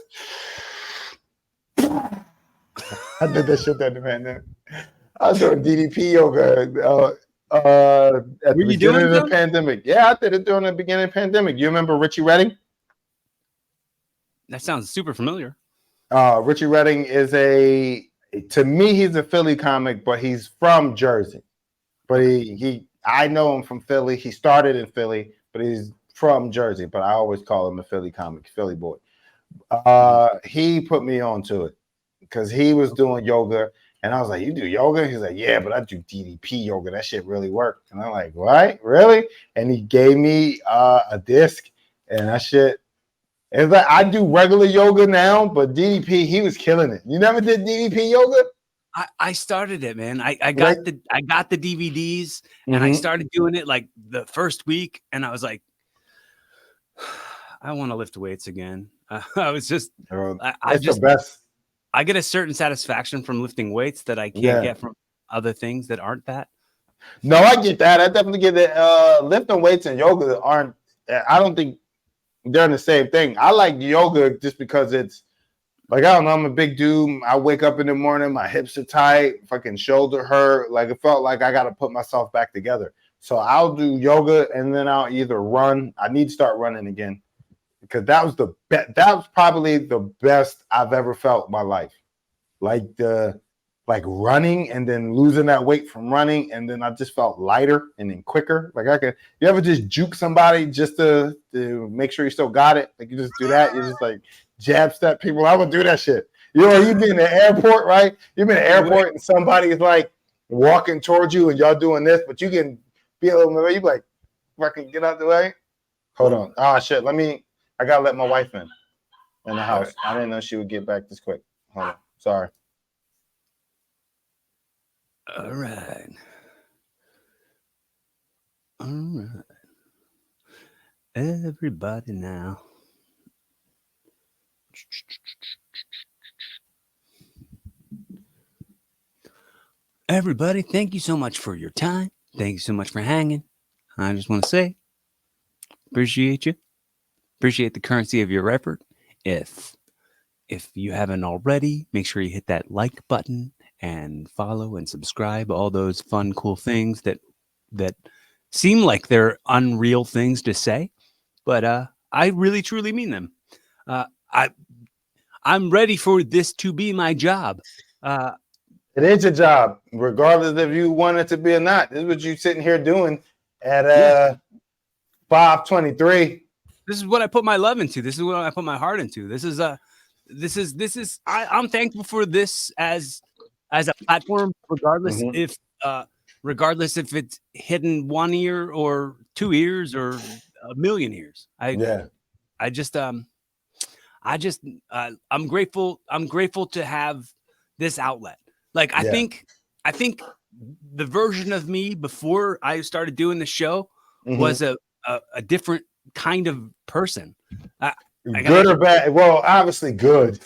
shit at the pandemic. I was doing DDP yoga at Were the you beginning doing of the so? pandemic. Yeah, I did it during the beginning of the pandemic. You remember Richie Redding? That sounds super familiar. Richie Redding is to me, he's a Philly comic, but he's from Jersey. But I know him from Philly. He started in Philly, but he's from Jersey. But I always call him a Philly comic, Philly boy. He put me onto it because he was doing yoga. And I was like, you do yoga? He's like, yeah, but I do DDP yoga. That shit really worked. And I'm like, what? Really? And he gave me a disc and that shit. It's like I do regular yoga now, but DDP, he was killing it. You never did DDP yoga? I started it, man. I got the DVDs and I started doing it like the first week, and I was like, I want to lift weights again. I was just, the best. I get a certain satisfaction from lifting weights that I can't get from other things that aren't that. No, I get that. I definitely get that. Lifting weights and yoga aren't. I don't think they're the same thing. I like yoga just because it's like, I don't know, I'm a big dude. I wake up in the morning, my hips are tight, fucking shoulder hurt. Like it felt like I got to put myself back together. So I'll do yoga and then I'll either run. I need to start running again because that was probably the best I've ever felt in my life. Like running and then losing that weight from running, and then I just felt lighter and then quicker. Like you ever just juke somebody just to make sure you still got it? Like you just do that, you just like jab step people. I would do that shit. You know, you be in the airport, right? You've been in the airport and somebody is like walking towards you and y'all doing this, but you can be a little bit, you be like, fucking get out the way. Hold on. Oh shit. I gotta let my wife in the house. I didn't know she would get back this quick. Hold on. Sorry. All right. Everybody now. Everybody, thank you so much for your time. Thank you so much for hanging. I just want to say, appreciate you. Appreciate the currency of your effort. If you haven't already, make sure you hit that like button and follow and subscribe, all those fun, cool things that seem like they're unreal things to say, but I really, truly mean them. I'm ready for this to be my job. It is your job, regardless if you want it to be or not. This is what you're sitting here doing at 5:23. This is what I put my love into. This is what I put my heart into. I'm thankful for this as a platform, regardless if it's hidden 1 year or 2 years or a million years. I'm grateful. I'm grateful to have this outlet. Like I think the version of me before I started doing the show was a different kind of person. Good or bad? Well, obviously good.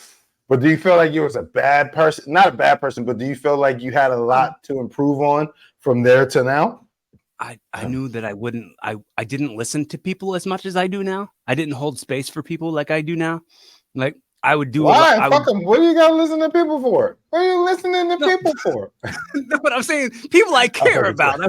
But do you feel like you was a bad person? Not a bad person, but do you feel like you had a lot to improve on from there to now? I knew that I didn't listen to people as much as I do now. I didn't hold space for people like I do now. Like I would do. Why? Fuck them. What do you gotta listen to people for? What are you listening to people for? No, but I'm saying people I care about.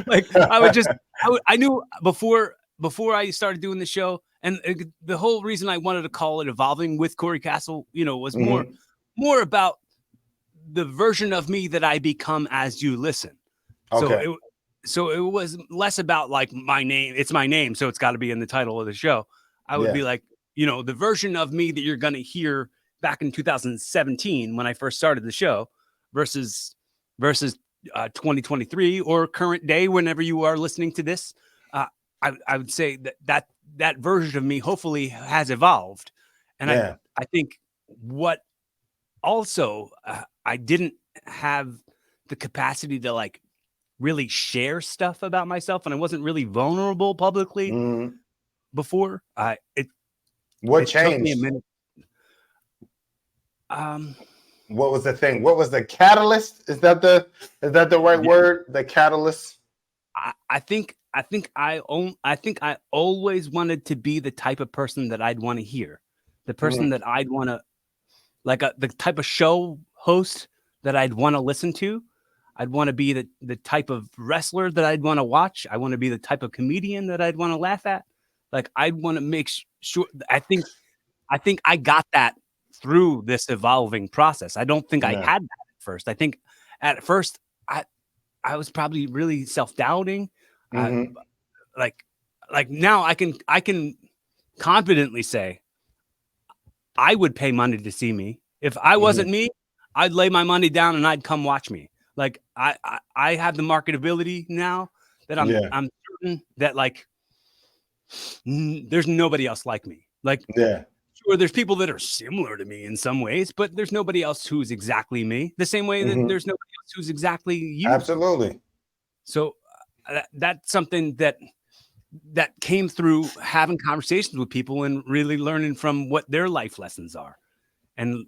Like I knew before I started doing the show, and the whole reason I wanted to call it Evolving with Cory Kastle, was more about the version of me that I become as you listen. Okay. So it was less about like my name. It's my name, so it's got to be in the title of the show. I would be like, the version of me that you're going to hear back in 2017 when I first started the show versus 2023 or current day, whenever you are listening to this. I would say that version of me hopefully has evolved. And I think what also I didn't have the capacity to like really share stuff about myself, and I wasn't really vulnerable publicly Mm-hmm. before. What changed? Took me a minute. What was the thing? What was the catalyst? Is that the right word? The catalyst. I think I always wanted to be the type of person that I'd want to hear, the person that I'd want to the type of show host that I'd want to listen to. I'd want to be the type of wrestler that I'd want to watch. I want to be the type of comedian that I'd want to laugh at. Like I'd want to make sure. I think I got that through this evolving process. I don't think I had that at first. I think at first I was probably really self-doubting. Like now I can confidently say I would pay money to see me. If I wasn't me, I'd lay my money down and I'd come watch me. Like I have the marketability now that I'm certain that like there's nobody else like me. Like sure, there's people that are similar to me in some ways, but there's nobody else who's exactly me. The same way that there's nobody else who's exactly you. Absolutely. So that's something that came through having conversations with people and really learning from what their life lessons are, and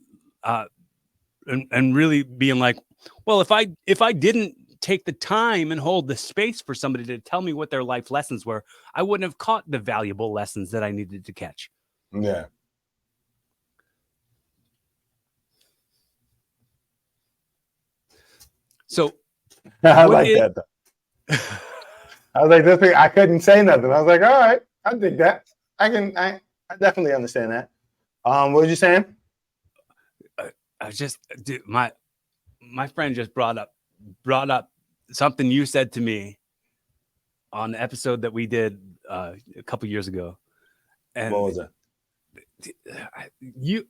really being like, well, if I didn't take the time and hold the space for somebody to tell me what their life lessons were, I wouldn't have caught the valuable lessons that I needed to catch. Yeah. So I like that though. I was like, this thing, I couldn't say nothing. I was like, all right, I think that. I definitely understand that. What was you saying? I just my friend just brought up something you said to me on the episode that we did a couple years ago. And what was it?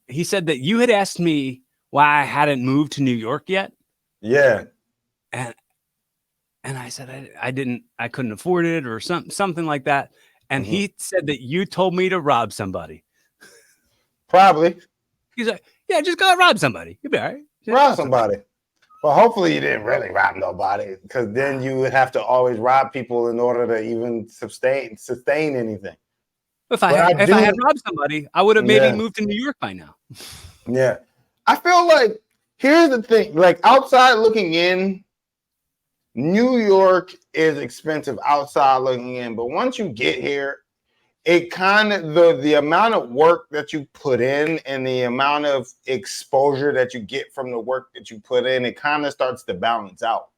He said that you had asked me why I hadn't moved to New York yet. Yeah. And I said I couldn't afford it or something like that. And he said that you told me to rob somebody. Probably. He's like, yeah, just go rob somebody. You'll be all right. Just rob somebody. Well, hopefully you didn't really rob nobody, because then you would have to always rob people in order to even sustain anything. If I had robbed somebody, I would have maybe moved to New York by now. Yeah. I feel like, here's the thing, like outside looking in, New York is expensive outside looking in, but once you get here, it kind of the amount of work that you put in and the amount of exposure that you get from the work that you put in, it kind of starts to balance out.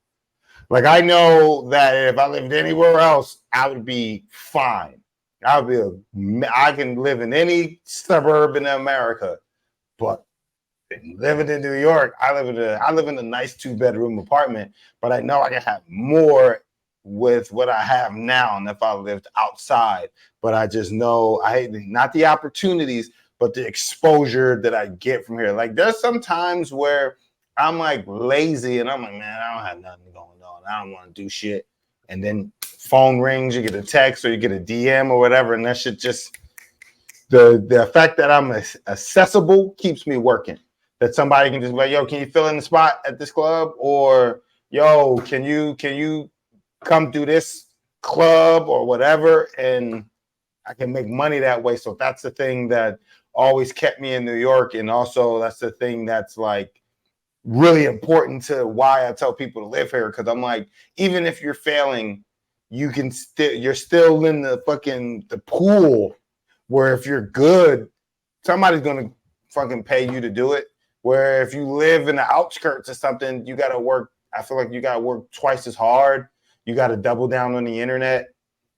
Like I know that if I lived anywhere else, I would be fine. I can live in any suburb in America, but living in New York, I live in a nice 2-bedroom apartment, but I know I can have more with what I have now than if I lived outside. But I just know not the opportunities, but the exposure that I get from here. Like there's some times where I'm like lazy and I'm like, man, I don't have nothing going on. I don't want to do shit. And then phone rings, you get a text or you get a DM or whatever, and that shit just the fact that I'm accessible keeps me working. That somebody can just be like, yo, can you fill in the spot at this club? Or yo, can you come do this club or whatever? And I can make money that way. So that's the thing that always kept me in New York. And also that's the thing that's like really important to why I tell people to live here. Cause I'm like, even if you're failing, you're still in the pool where if you're good, somebody's going to fucking pay you to do it. Where if you live in the outskirts or something, you got to work. I feel like you got to work twice as hard. You got to double down on the internet.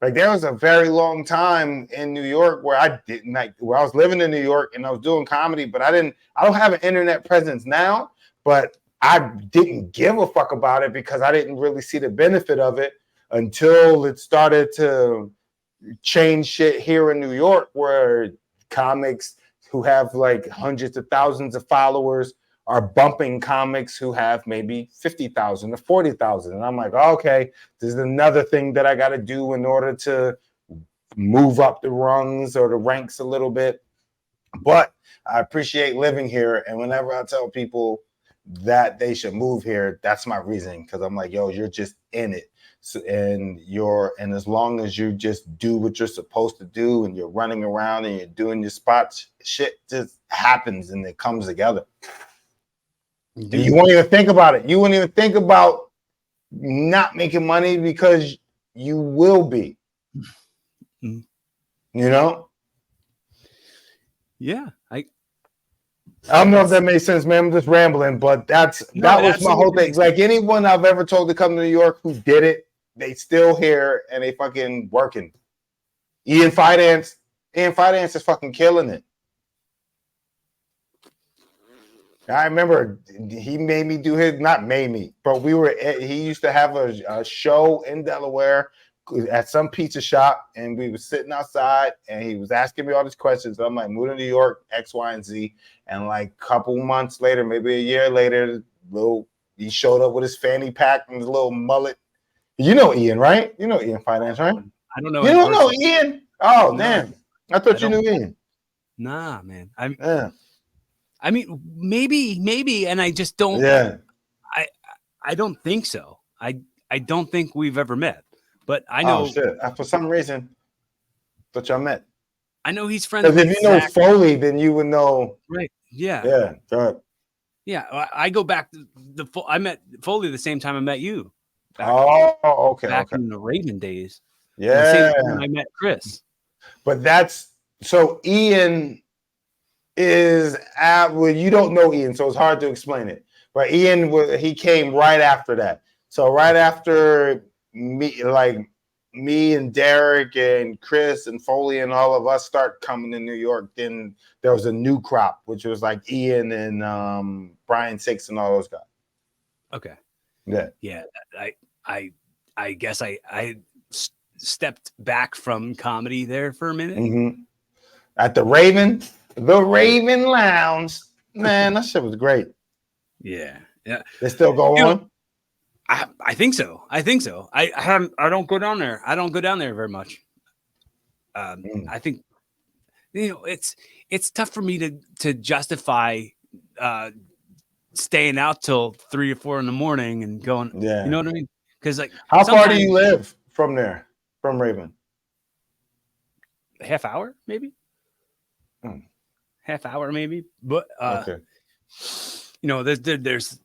Like there was a very long time in New York where I was living in New York and I was doing comedy, but I don't have an internet presence now, but I didn't give a fuck about it because I didn't really see the benefit of it until it started to change shit here in New York, where comics who have like hundreds of thousands of followers are bumping comics who have maybe 50,000 or 40,000. And I'm like, okay, this is another thing that I got to do in order to move up the rungs or the ranks a little bit. But I appreciate living here. And whenever I tell people that they should move here, that's my reason. Because I'm like, yo, you're just in it. So, and as long as you just do what you're supposed to do and you're running around and you're doing your spots, shit just happens and it comes together. And you won't even think about it. You won't even think about not making money because you will be. You know? Yeah. I don't know if that makes sense, man. I'm just rambling, but that was my whole thing. Like anyone I've ever told to come to New York who did it, they still here and they fucking working. Ian Finance is fucking killing it. I remember he made me do his, not made me, but he used to have a show in Delaware at some pizza shop, and we were sitting outside, and he was asking me all these questions. I'm like, moving to New York, X, Y, and Z. And like a couple months later, maybe a year later, he showed up with his fanny pack and his little mullet. You know Ian, right? You know Ian Finance, right? I don't know. You don't know Ian? Oh, no, damn. I thought you knew Ian. Nah, man. I mean, maybe, and I just don't. Yeah. I don't think so. I don't think we've ever met. But I know. Oh, shit. For some reason, I thought y'all met. I know he's friends. Because if you know Foley, then you would know. Right. Yeah. Yeah. Go ahead. Yeah. I go back to I met Foley the same time I met you. Back in the Raven days. Yeah. The same time I met Chris. But so Ian is well, you don't know Ian, so it's hard to explain it. But Ian, he came right after that. So right after me and Derek and Chris and Foley and all of us start coming to New York, then there was a new crop, which was like Ian and Brian Six and all those guys. Okay. Yeah. Yeah. I guess I stepped back from comedy there for a minute. Mm-hmm. At the Raven Lounge. Man, that shit was great. Yeah. Yeah. They still go on? I think so. I don't go down there. I don't go down there very much. I think it's tough for me to justify staying out till 3 or 4 in the morning and going. Yeah. You know what I mean? Because like, how far do you live from there, from Raven? A half hour, maybe. Half hour, maybe. But okay. There's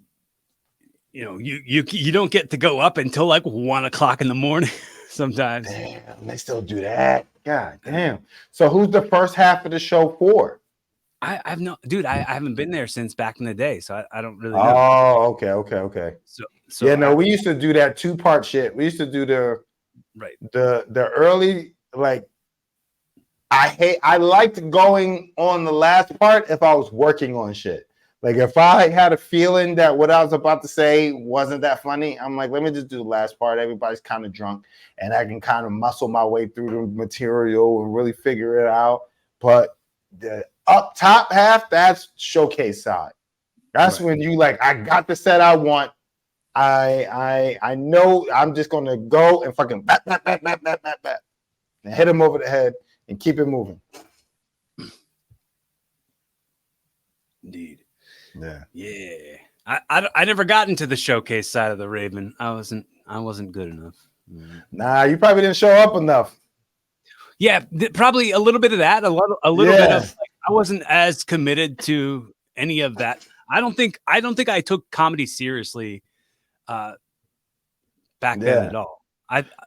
you don't get to go up until like 1 o'clock in the morning sometimes. Damn, they still do that. God damn. So who's the first half of the show for? I've no, dude. I haven't been there since back in the day, so I don't really know. Oh, okay. So yeah, no, we used to do that 2-part shit. We used to do the early, like, I liked going on the last part if I was working on shit. Like if I had a feeling that what I was about to say wasn't that funny, I'm like, let me just do the last part. Everybody's kind of drunk and I can kind of muscle my way through the material and really figure it out. But the up top half, that's showcase side. That's when you like, I got the set I want. I know I'm just gonna go and fucking bat, and hit him over the head and keep it moving. Indeed. Yeah. I never got into the showcase side of the Raven. I wasn't good enough. Nah, you probably didn't show up enough. Yeah, probably a little bit of that. A little bit of like, I wasn't as committed to any of that. I don't think I took comedy seriously back then at all.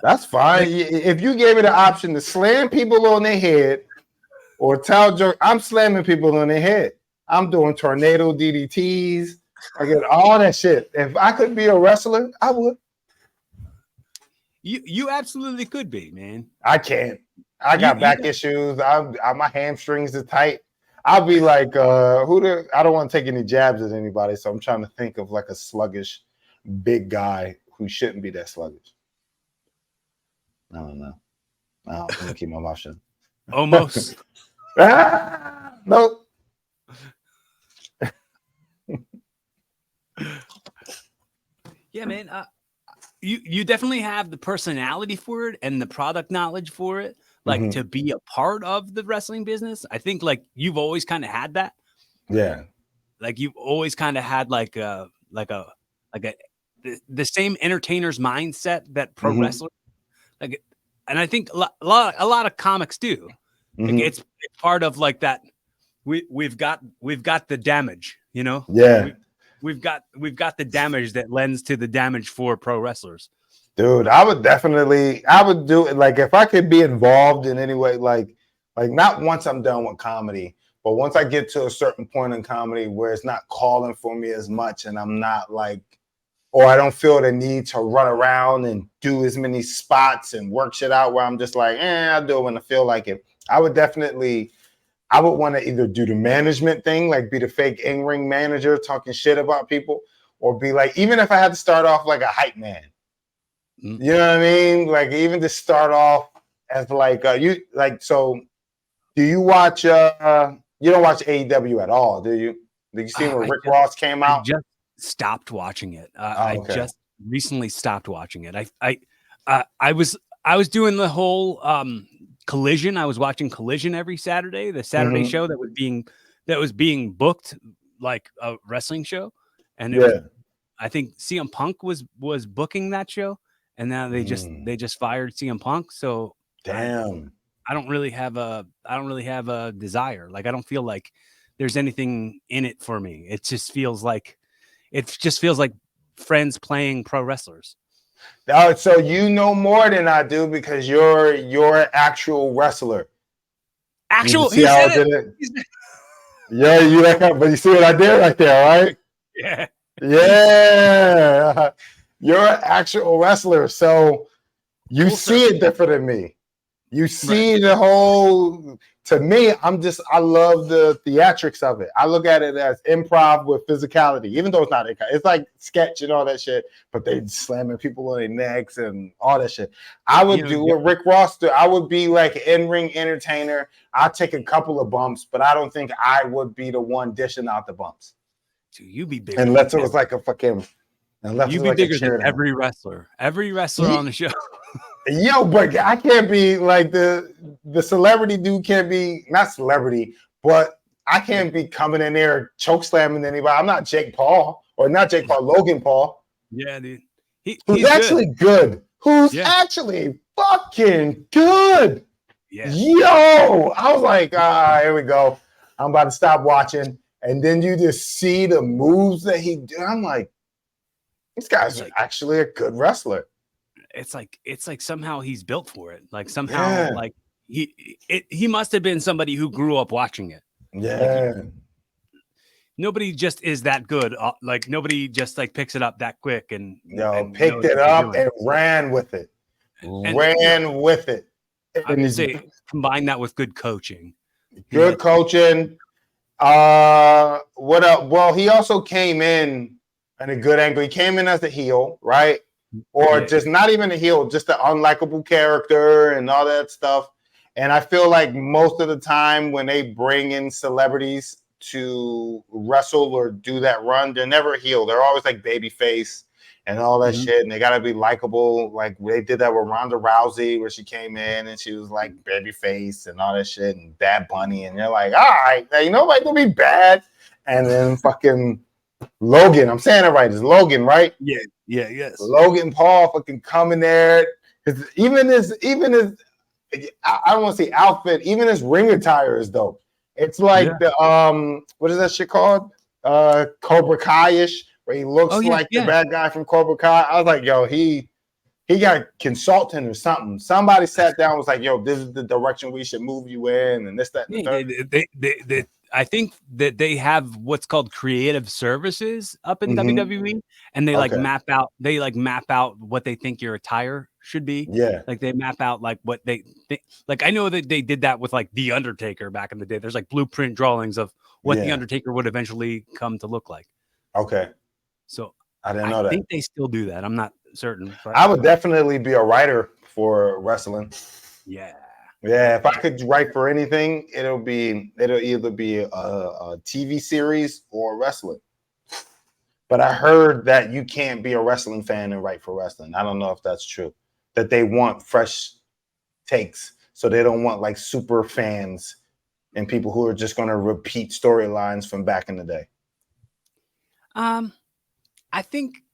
That's fine. If you gave it an option to slam people on their head or tell joke, I'm slamming people on their head. I'm doing tornado DDTs. I get all that shit. If I could be a wrestler, I would. You absolutely could be, man. I can't. I got back issues. My hamstrings are tight. I'll be like, I don't want to take any jabs at anybody, so I'm trying to think of like a sluggish big guy who shouldn't be that sluggish. I don't know. I'm gonna keep my mouth shut. Almost. Nope. Yeah, man. You definitely have the personality for it and the product knowledge for it, like to be a part of the wrestling business. I think like you've always kind of had that. Yeah. Like you've always kind of had like the same entertainer's mindset that pro wrestlers like, and I think a lot of comics do. Like it's part of like that. We've got the damage, you know. Yeah. we've got the damage that lends to the damage for pro wrestlers. Dude, I would do it. Like if I could be involved in any way, like not once I'm done with comedy, but once I get to a certain point in comedy where it's not calling for me as much and I'm not like, or I don't feel the need to run around and do as many spots and work shit out where I'm just like, I'll do it when I feel like it. I would want to either do the management thing, like be the fake in-ring manager talking shit about people, or be like, even if I had to start off like a hype man. You know what I mean? Like even to start off as like so do you watch you don't watch AEW at all, do you? Did you see when Rick Ross came out? I just stopped watching it. I just recently stopped watching it. I was doing the whole Collision. I was watching Collision every Saturday, the Saturday show that was being booked like a wrestling show. And it was, I think CM Punk was booking that show. And now they just fired CM Punk. So damn, I don't really have a desire. Like I don't feel like there's anything in it for me. It just feels like friends playing pro wrestlers. Oh, so you know more than I do because you're an actual wrestler. Actual, see how I did it? Yeah, you like, but you see what I did right there, right? Yeah. Yeah. You're an actual wrestler, so you see it different than me. You see the whole. To me, I love the theatrics of it. I look at it as improv with physicality, even though it's not. It's like sketch and all that shit, but they slamming people on their necks and all that shit. I would do what Rick Ross did. I would be like an in-ring entertainer. I'll take a couple of bumps, but I don't think I would be the one dishing out the bumps. Dude, you be bigger. Unless it was like a fucking. You'd be bigger than every wrestler on the show. Yo, but I can't be like the celebrity dude can't be not celebrity, but I can't be coming in there choke slamming anybody. I'm not Jake Paul or not Jake Paul, Logan Paul. Yeah, dude. Who's actually good. Who's actually fucking good. Yeah. Yo, I was like, here we go. I'm about to stop watching. And then you just see the moves that he did. I'm like, this guy's actually a good wrestler. It's like somehow he's built for it. Like somehow, like he must have been somebody who grew up watching it. Yeah. Like nobody just is that good. Like nobody just like picks it up that quick and picked it up and ran with it. With it. I would say combine that with good coaching. Good coaching. What else? Well, he also came in a good angle. He came in as a heel, right? Or just not even a heel, just an unlikable character and all that stuff. And I feel like most of the time when they bring in celebrities to wrestle or do that run, they're never a heel. They're always like babyface and all that shit. And they got to be likable. Like they did that with Ronda Rousey where she came in and she was like babyface and all that shit and Bad Bunny. And you're like, all right, now you know what? Gonna be bad. And then fucking Logan, I'm saying it right. It's Logan, right? Yeah, yes. Logan Paul fucking coming there. Even his, I don't want to say outfit, even his ring attire is dope. It's like the what is that shit called? Cobra Kai-ish, where he looks like the bad guy from Cobra Kai. I was like, yo, he got consultant or something. Somebody sat down and was like, yo, this is the direction we should move you in, and this, that, and the third. I think that they have what's called creative services up in WWE, and they map out what they think your attire should be. Yeah, like they map out like what they think. Like I know that they did that with like The Undertaker back in the day. There's like blueprint drawings of what The Undertaker would eventually come to look like. Okay, so I didn't know that. I think they still do that. I'm not certain. I would definitely be a writer for wrestling. Yeah, if I could write for anything, it'll either be a TV series or wrestling. But I heard that you can't be a wrestling fan and write for wrestling. I don't know if that's true. That they want fresh takes, so they don't want like super fans and people who are just going to repeat storylines from back in the day. I think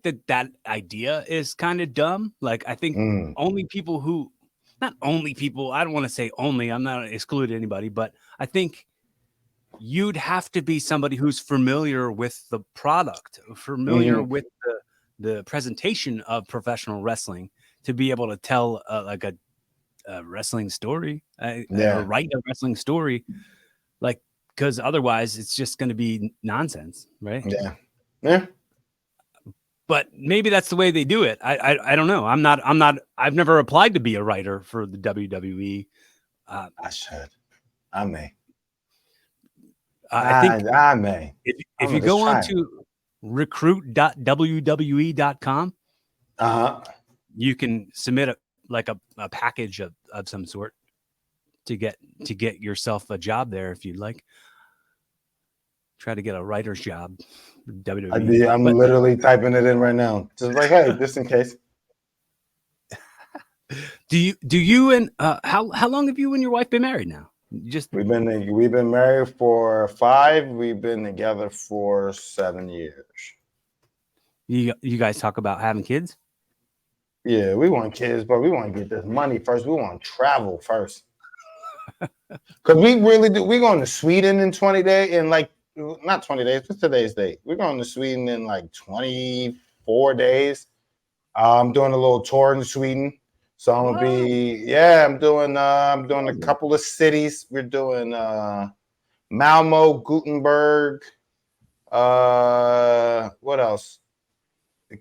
that idea is kind of dumb. Like I think only people who. Not only people, I don't want to say only, I'm not excluding anybody, but I think you'd have to be somebody who's familiar with the product, familiar with the presentation of professional wrestling to be able to tell like a wrestling story or write a wrestling story, like, because otherwise it's just going to be nonsense, right? Yeah. But maybe that's the way they do it. I don't know. I've never applied to be a writer for the WWE. I should. I may. I think I may. if you go on to recruit.wwe.com, you can submit a package of some sort to get yourself a job there if you'd like. Try to get a writer's job. WWE. I'm literally typing it in right now. Just like, hey, just in case. Do you and how long have you and your wife been married now? We've been married for 5. We've been together for 7 years. You guys talk about having kids? Yeah, we want kids, but we want to get this money first. We want to travel first. Because we really do. We're going to Sweden in 20 days, not 20 days. What's today's date? We're going to Sweden in like 24 days. I'm doing a little tour in Sweden. So I'm gonna be, I'm doing a couple of cities. We're doing Malmo, Gothenburg, what else?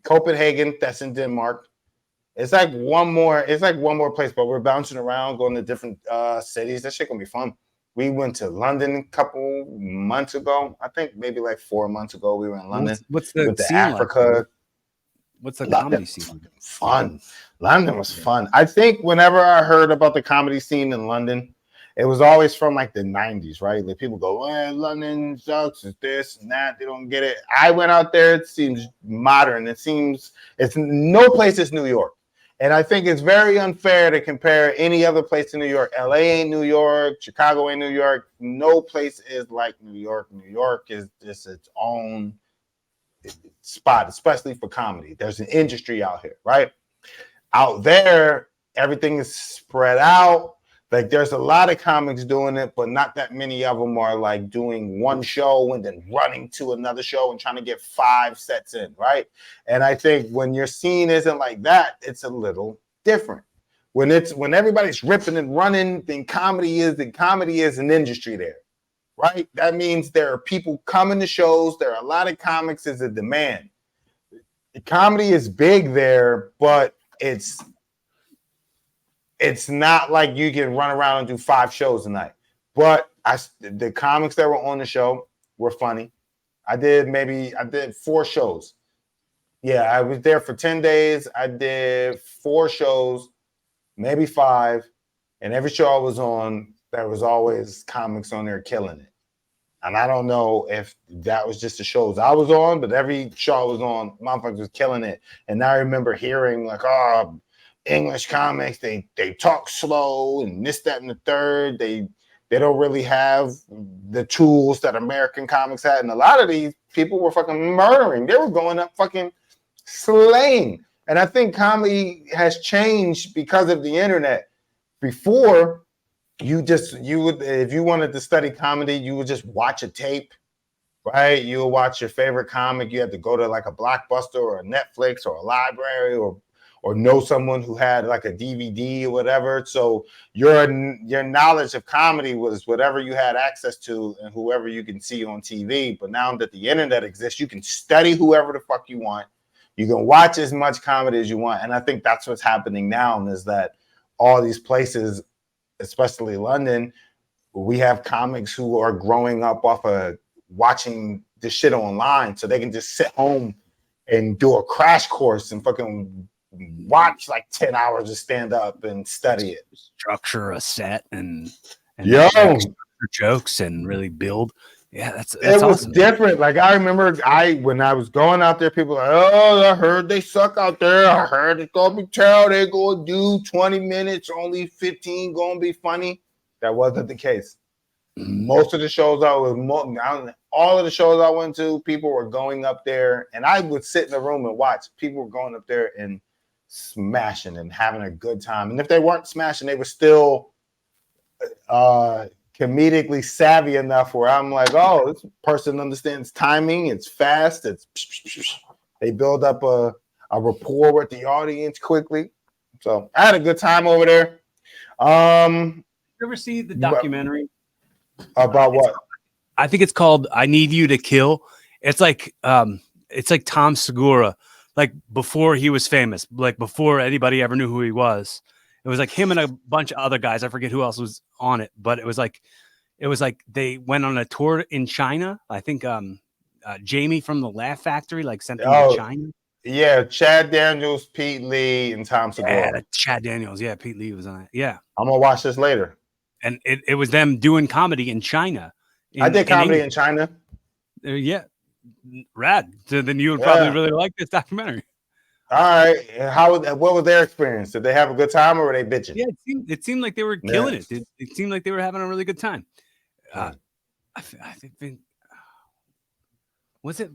Copenhagen, that's in Denmark. It's like one more place, but we're bouncing around, going to different cities. That shit gonna be fun. We went to London a couple months ago. I think maybe like 4 months ago we were in London. What's the scene Africa. like? What's the comedy scene? Fun. London was fun. I think whenever I heard about the comedy scene in London, it was always from like the 90s, right? Like people go, London sucks, it's this and that. They don't get it. I went out there. It seems modern. It's no place is New York. And I think it's very unfair to compare any other place to New York. LA ain't New York. Chicago ain't New York. No place is like New York. New York is just its own spot, especially for comedy. There's an industry out here, right? Out there, everything is spread out. Like there's a lot of comics doing it, but not that many of them are like doing one show and then running to another show and trying to get 5 sets in, right? And I think when your scene isn't like that, it's a little different. When everybody's ripping and running, then comedy is an industry there, right? That means there are people coming to shows. There are a lot of comics. There's a demand. The comedy is big there, but it's not like you can run around and do 5 shows a night. But the comics that were on the show were funny. I did 4 shows. Yeah, I was there for 10 days. I did 4 shows, maybe 5. And every show I was on, there was always comics on there killing it. And I don't know if that was just the shows I was on, but every show I was on, motherfuckers was killing it. And I remember hearing like, English comics, they talk slow and this, that, and the third. They don't really have the tools that American comics had. And a lot of these people were fucking murdering. They were going up fucking slaying. And I think comedy has changed because of the internet. Before, you would, if you wanted to study comedy, you would just watch a tape, right? You would watch your favorite comic. You had to go to like a Blockbuster or a Netflix or a library or know someone who had like a DVD or whatever. So your knowledge of comedy was whatever you had access to and whoever you can see on TV. But now that the internet exists, you can study whoever the fuck you want. You can watch as much comedy as you want. And I think that's what's happening now is that all these places, especially London, we have comics who are growing up off of watching this shit online. So they can just sit home and do a crash course and fucking watch like 10 hours of stand up and study it. Structure a set and jokes and really build. Yeah, that's it was awesome. Different. Like I remember when I was going out there, people were like, I heard they suck out there. I heard it's gonna be terrible. They're gonna do 20 minutes, only 15 gonna be funny. That wasn't the case. Most of the shows all of the shows I went to, people were going up there, and I would sit in the room and watch. People were going up there and smashing and having a good time. And if they weren't smashing, they were still comedically savvy enough where I'm like, oh, this person understands timing. It's fast. They build up a rapport with the audience quickly. So I had a good time over there. You ever see the documentary about what? I think it's called "I Need You to Kill." It's like Tom Segura, like before he was famous, like before anybody ever knew who he was. It was like him and a bunch of other guys. I forget who else was on it, but it was like they went on a tour in China. I think Jamie from the Laugh Factory like sent them to China. Yeah, Chad Daniels, Pete Lee, and Tom Segura. Yeah, Chad Daniels. Yeah, Pete Lee was on it. Yeah, I'm gonna watch this later. And it was them doing comedy in China. I did comedy in China. Yeah, rad. So then you would probably really like this documentary. All right. What was their experience? Did they have a good time or were they bitching? Yeah, it seemed like they were killing it. It seemed like they were having a really good time. I think was it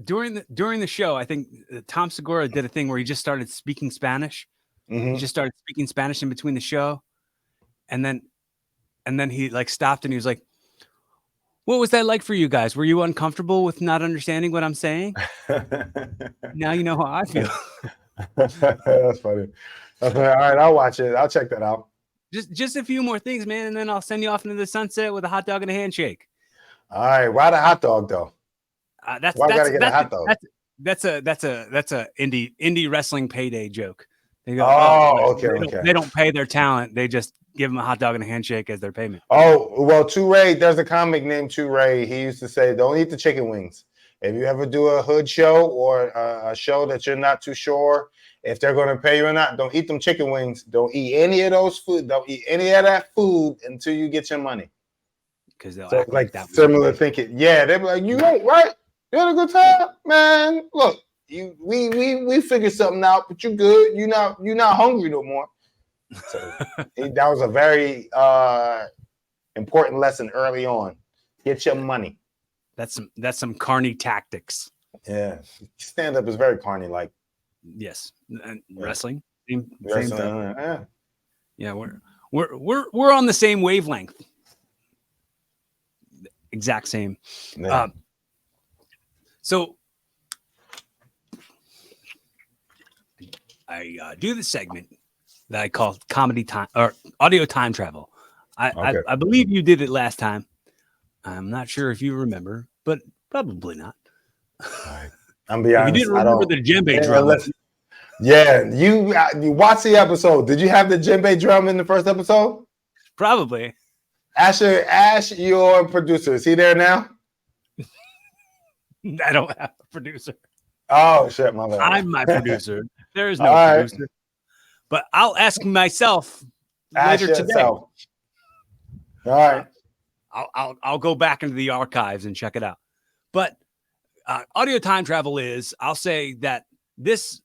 during the show? I think Tom Segura did a thing where he just started speaking Spanish. Mm-hmm. He just started speaking Spanish in between the show, and then he like stopped and he was like, "What was that like for you guys? Were you uncomfortable with not understanding what I'm saying? Now you know how I feel." That's funny. All right, I'll watch it. I'll check that out. Just a few more things, man, and then I'll send you off into the sunset with a hot dog and a handshake. All right, why the hot dog though? That's a hot dog? That's a indie wrestling payday joke. They go, okay. They don't pay their talent. They just give them a hot dog and a handshake as their payment. Oh, well, Toure, there's a comic named Toure. He used to say, don't eat the chicken wings. If you ever do a hood show or a show that you're not too sure if they're going to pay you or not, don't eat them chicken wings. Don't eat any of those food. Don't eat any of that food until you get your money. Because they'll act like that similar thinking. Yeah, they'll be like, you ate, right? You had a good time? Man, look, we figured something out, but you good. You're not hungry no more. So that was a very important lesson early on. Get your money. That's some carny tactics. Yeah, stand up is very carny like. Yes, and wrestling. Same thing. Yeah, we're on the same wavelength. Exact same. Yeah. So I do the segment that I call comedy time or audio time travel. I believe you did it last time. I'm not sure if you remember, but probably not. Right. I'm be honest. You didn't remember the djembe drum. Yeah, you watched the episode. Did you have the djembe drum in the first episode? Probably. Ash, your producer, is he there now? I don't have a producer. Oh shit, my bad. I'm my producer. There is no producer. But I'll ask myself later today. All right. I'll go back into the archives and check it out. But audio time travel is, I'll say that this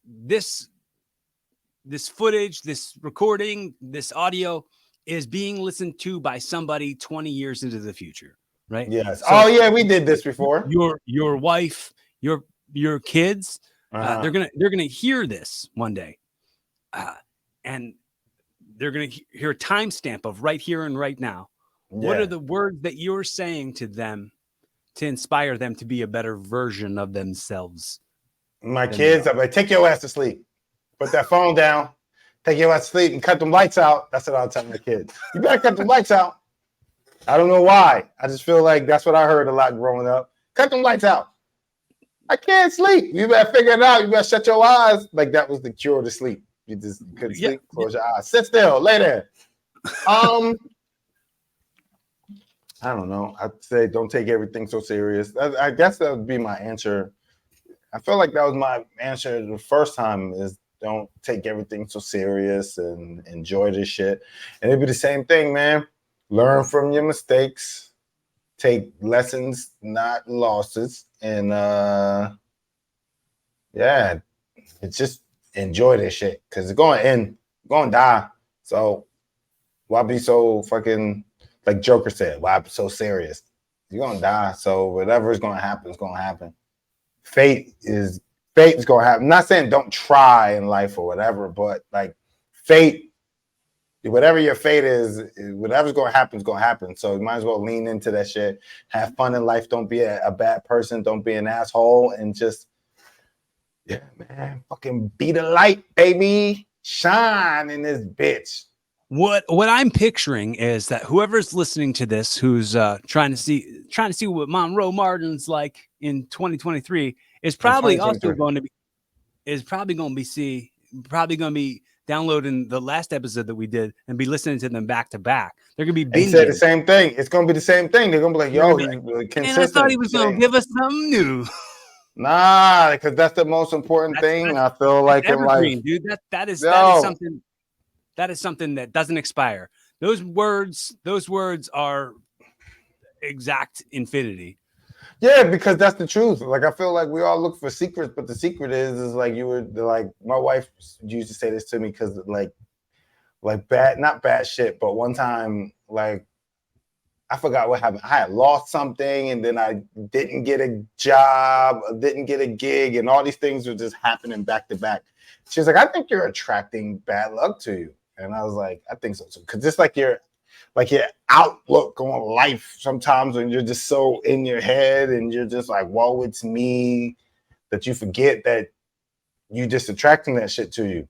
footage, this recording, this audio is being listened to by somebody 20 years into the future, right? Yes. So we did this before. Your wife, your kids, they're gonna hear this one day, and they're gonna hear a timestamp of right here and right now. Yeah. What are the words that you're saying to them to inspire them to be a better version of themselves? My kids, I'm like, take your ass to sleep. Put that phone down. Take your ass to sleep and cut them lights out. That's what I'll tell my kids. You better cut them lights out. I don't know why. I just feel like that's what I heard a lot growing up. Cut them lights out. I can't sleep. You better figure it out. You better shut your eyes. Like that was the cure to sleep. You just couldn't sleep. Close your eyes. Sit still. Lay there. I don't know. I'd say don't take everything so serious. I guess that would be my answer. I feel like that was my answer the first time is don't take everything so serious and enjoy this shit. And it'd be the same thing, man. Learn from your mistakes. Take lessons, not losses. And it's just enjoy this shit. Because it's going to end. Going to die. So why be so fucking... Like Joker said, why be so serious? You're gonna die. So whatever is gonna happen is gonna happen. Fate is gonna happen. I'm not saying don't try in life or whatever, but like fate whatever your fate is, whatever's going to happen is going to happen. So you might as well lean into that shit. Have fun in life. Don't be a bad person. Don't be an asshole. And just, yeah, man, fucking be the light, baby. Shine in this bitch. What I'm picturing is that whoever's listening to this, who's trying to see what Monroe Martin's like in 2023, is probably also going to be downloading the last episode that we did and be listening to them back to back. They're gonna be binging. He said the same thing. It's gonna be the same thing. They're gonna be like, "Yo, he's really consistent." And I thought he was gonna give us something new. Nah, because that's the most important thing. I feel like in life, dude. That is something. That is something that doesn't expire. Those words are exact infinity. Yeah, because that's the truth. Like, I feel like we all look for secrets, but the secret is like my wife used to say this to me because like not bad shit, but one time, like, I forgot what happened. I had lost something, and then I didn't get a job, didn't get a gig, and all these things were just happening back to back. She was like, "I think you're attracting bad luck to you." And I was like, I think so too. Because it's like your outlook on life sometimes when you're just so in your head and you're just like, whoa, it's me, that you forget that you just attracting that shit to you.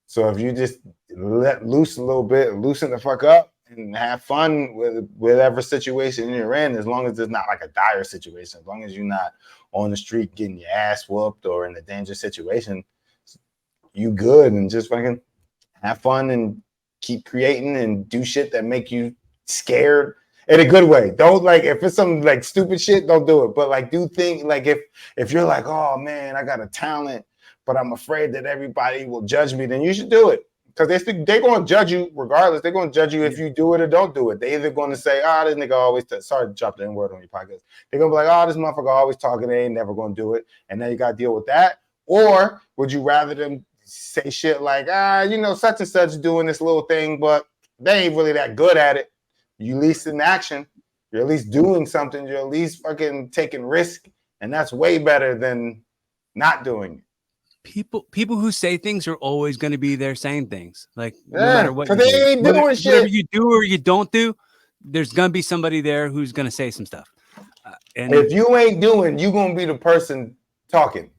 So if you just let loose a little bit, loosen the fuck up and have fun with whatever situation you're in, as long as it's not like a dire situation, as long as you're not on the street getting your ass whooped or in a dangerous situation, you good, and just fucking have fun and keep creating and do shit that make you scared in a good way. Don't, like, if it's some like stupid shit, don't do it. But like, do things like if you're like, oh man, I got a talent, but I'm afraid that everybody will judge me, then you should do it. Because they're going to judge you regardless. They're going to judge you if you do it or don't do it. They're either going to say, this nigga always, sorry to drop the N-word on your podcast. They're going to be like, this motherfucker always talking, they ain't never going to do it. And then you got to deal with that. Or would you rather them say shit like, such and such doing this little thing, but they ain't really that good at it. You at least in action. You're at least doing something. You're at least fucking taking risk. And that's way better than not doing it. People who say things are always going to be there saying things. Like, no matter what, because they ain't doing shit. Whatever you do or you don't do, there's going to be somebody there who's going to say some stuff. And if you ain't doing, you're going to be the person talking.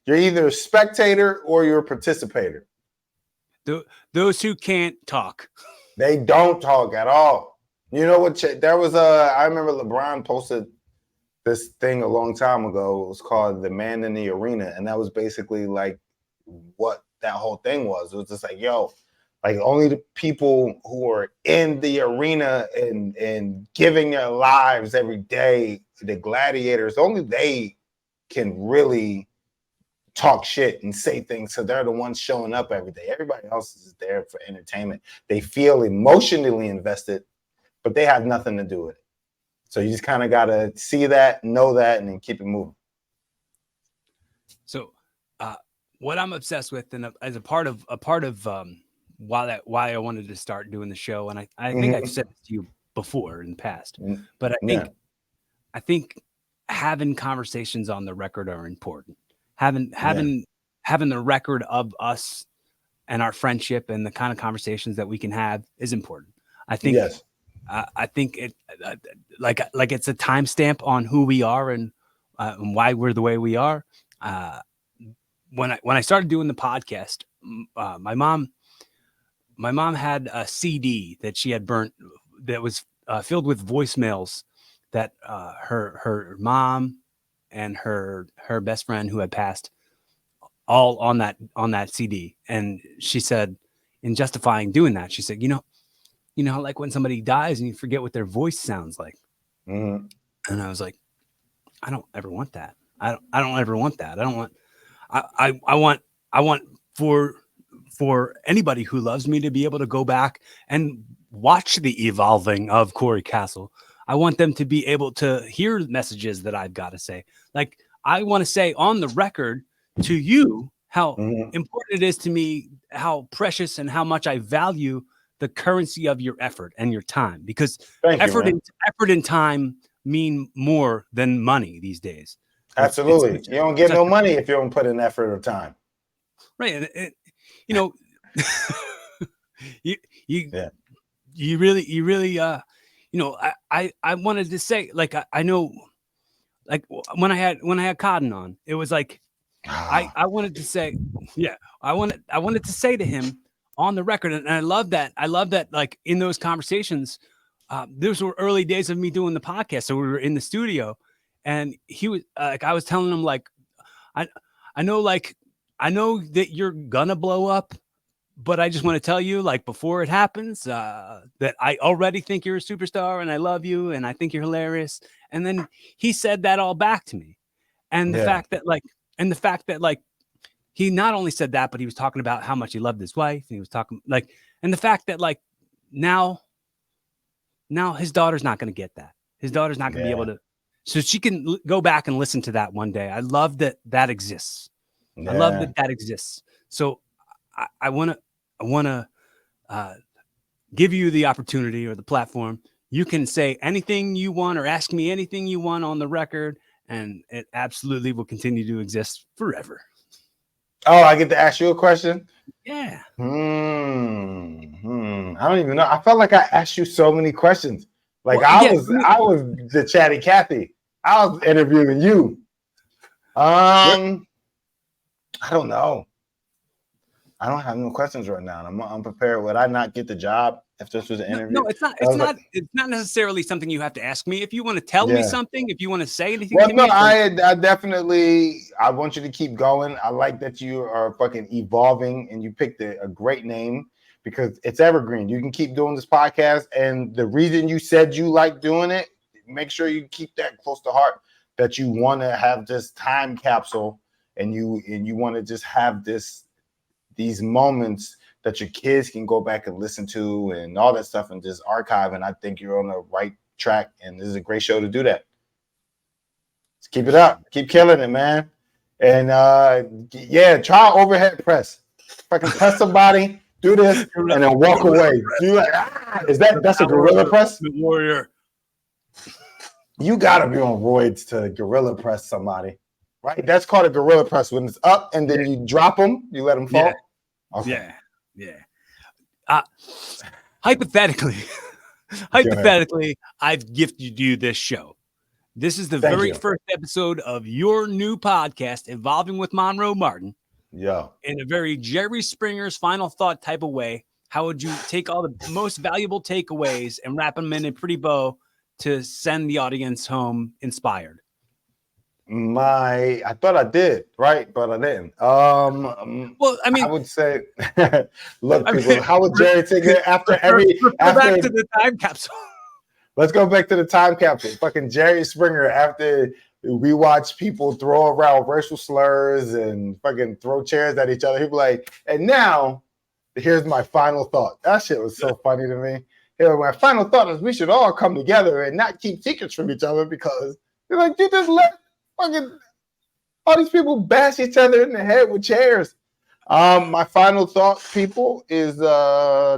You're either a spectator or you're a participator. Those who can't talk. They don't talk at all. You know what? There was I remember LeBron posted this thing a long time ago. It was called The Man in the Arena. And that was basically like what that whole thing was. It was just like, yo, like only the people who are in the arena and giving their lives every day, the gladiators, only they can really talk shit and say things, so they're the ones showing up every day. Everybody else is there for entertainment. They feel emotionally invested, but they have nothing to do with it. So you just kind of got to see that, know that, and then keep it moving. So what I'm obsessed with, and as a part of why I wanted to start doing the show, and I think I've said this to you before in the past, but I think having conversations on the record are important. Having the record of us and our friendship and the kind of conversations that we can have is important. I think I think it like it's a timestamp on who we are and why we're the way we are. When I started doing the podcast, my mom had a CD that she had burnt that was filled with voicemails that her mom and her best friend who had passed, all on that CD. And she said, in justifying doing that, she said, you know, like when somebody dies and you forget what their voice sounds like. And I was like, I don't ever want that. I don't ever want that. I want for anybody who loves me to be able to go back and watch the evolving of Cory Kastle. I want them to be able to hear messages that I've got to say. Like, I want to say on the record to you how important it is to me, how precious and how much I value the currency of your effort and your time, because effort and time mean more than money these days. Absolutely. You don't get no money if you don't put in effort or time. Right. And you know, you you Yeah. you really I wanted to say, like, I know, like, when I had Cotton on, it was like I wanted to say, yeah, I wanted to say to him on the record, and I love that, like, in those conversations, those were early days of me doing the podcast, so we were in the studio, and he was like, I was telling him, like, I I know, like, I know that you're gonna blow up, but I just want to tell you, like, before it happens, that I already think you're a superstar, and I love you, and I think you're hilarious. And then he said that all back to me, and the Yeah. fact that, like, he not only said that, but he was talking about how much he loved his wife, and he was talking, like, and the fact that, like, now his daughter's not going to get that. His daughter's not going to be able Yeah. to, so she can go back and listen to that one day. I love that that exists. I love Yeah. that that exists. So I want to, I want to uh, give you the opportunity or the platform. You can say anything you want or ask me anything you want on the record, and it absolutely will continue to exist forever. Oh, I get to ask you a question? Yeah. I don't even know. I felt like I asked you so many questions. Like Well, yeah. I was the chatty Cathy. I was interviewing you. I don't know. I don't have no questions right now. I'm prepared. Would I not get the job if this was an interview? No, it's not. I was like, It's not necessarily something you have to ask me. If you want to tell me yeah. something, if you want to say anything Well, to no, me, I definitely I want you to keep going. I like that you are fucking evolving and you picked a great name because it's evergreen. You can keep doing this podcast, and the reason you said you like doing it, make sure you keep that close to heart. That you want to have this time capsule, and you want to just have these moments that your kids can go back and listen to and all that stuff and just archive. And I think you're on the right track, and this is a great show to do that. Just keep it up. Keep killing it, man. And yeah, try overhead press. Fucking press somebody, do this, and then walk away. Do like, that's a gorilla press? Warrior. You gotta be on roids to gorilla press somebody. Right? That's called a gorilla press when it's up and then you drop them, you let them fall. Yeah. Okay. Yeah. Hypothetically, I've gifted you this show. This is the very first episode of your new podcast, Evolving with Monroe Martin. Yeah. In a very Jerry Springer's final thought type of way. How would you take all the most valuable takeaways and wrap them in a pretty bow to send the audience home inspired? I thought I did, right? But I didn't. Well, I mean, I would say, look, people, how would Jerry take it after back to the time capsule? Let's go back to the time capsule. Fucking Jerry Springer, after we watch people throw around racial slurs and fucking throw chairs at each other, he'd be like, and now, here's my final thought. That shit was so funny to me. My final thought is we should all come together and not keep secrets from each other because you're like, you just let fucking all these people bash each other in the head with chairs. My final thought, people, is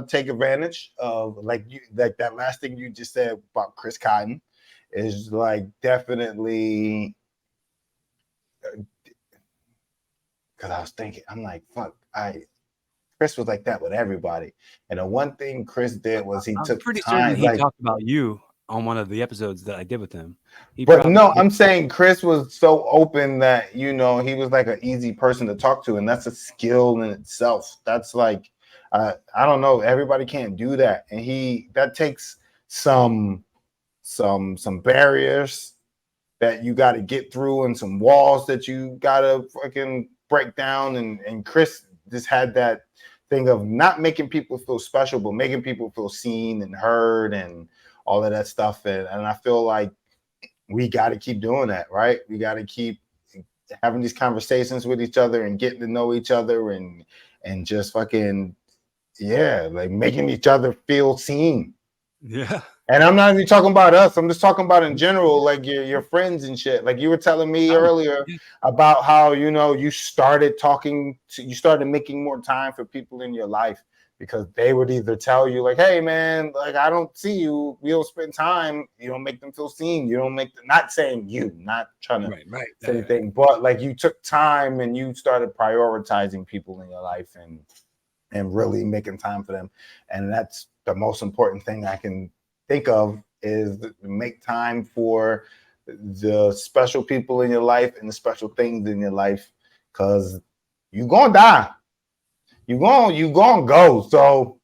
take advantage of like that last thing you just said about Chris Cotton is like definitely because I was thinking, I'm like, fuck, Chris was like that with everybody. And the one thing Chris did was he took pretty time. Certain he talked about you on one of the episodes that I did with him. I'm saying Chris was so open that, he was like an easy person to talk to. And that's a skill in itself. That's like, I don't know. Everybody can't do that. And that takes some barriers that you got to get through and some walls that you got to fucking break down. And Chris just had that thing of not making people feel special, but making people feel seen and heard and all of that stuff. And I feel like we got to keep doing that, right? We got to keep having these conversations with each other and getting to know each other and just fucking, like making each other feel seen. Yeah. And I'm not even talking about us. I'm just talking about in general, like your friends and shit. Like you were telling me earlier about how, you started making more time for people in your life because they would either tell you like, hey man, like I don't see you. We don't spend time. You don't make them feel seen. You don't not saying you, not trying to say anything, but like you took time and you started prioritizing people in your life. And and really making time for them. And that's the most important thing I can think of, is make time for the special people in your life and the special things in your life, because you're gonna die. You're gonna go. So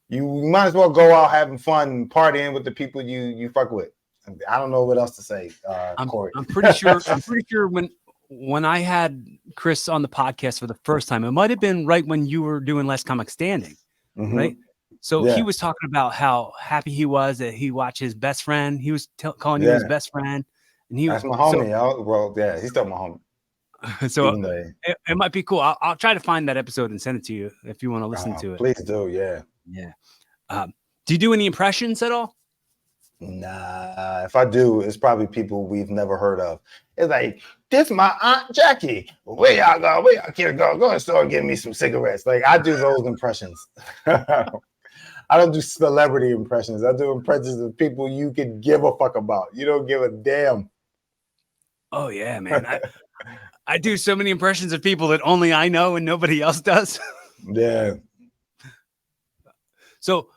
you might as well go out having fun, partying with the people you fuck with. I don't know what else to say, Cory. I'm pretty sure. I'm pretty sure when I had Chris on the podcast for the first time, it might have been right when you were doing Last Comic Standing, right? So he was talking about how happy he was that he watched his best friend. He was calling you his best friend, and that's my homie. Well, yeah, he's still my homie. So it might be cool. I'll try to find that episode and send it to you if you want to listen to it. Please do. Yeah. Do you do any impressions at all? Nah, if I do, it's probably people we've never heard of. It's like, this my Aunt Jackie. Where y'all go? Where y'all kids go? Go and store and give me some cigarettes. Like, I do those impressions. I don't do celebrity impressions. I do impressions of people you could give a fuck about. You don't give a damn. Oh yeah, man. I do so many impressions of people that only I know and nobody else does. Yeah. So,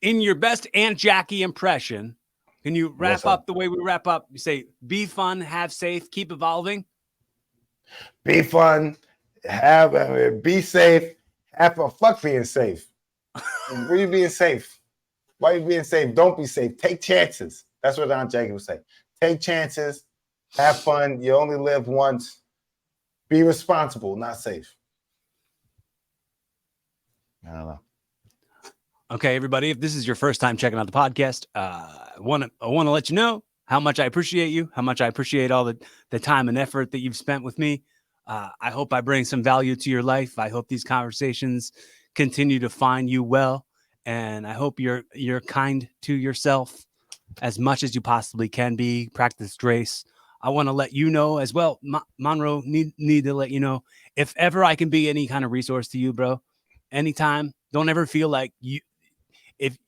in your best Aunt Jackie impression, can you wrap up the way we wrap up? You say, be fun, have safe, keep evolving. Be fun, be safe, have a fuck being safe. Where you being safe? Why are you being safe? Don't be safe. Take chances. That's what Aunt Jackie would say. Take chances, have fun. You only live once. Be responsible, not safe. I don't know. Okay, everybody, if this is your first time checking out the podcast, I want to let you know how much I appreciate you, how much I appreciate all the time and effort that you've spent with me. I hope I bring some value to your life. I hope these conversations continue to find you well, and I hope you're kind to yourself as much as you possibly can be. Practice grace. I want to let you know as well, Monroe, need to let you know, if ever I can be any kind of resource to you, bro, anytime. Don't ever feel like you.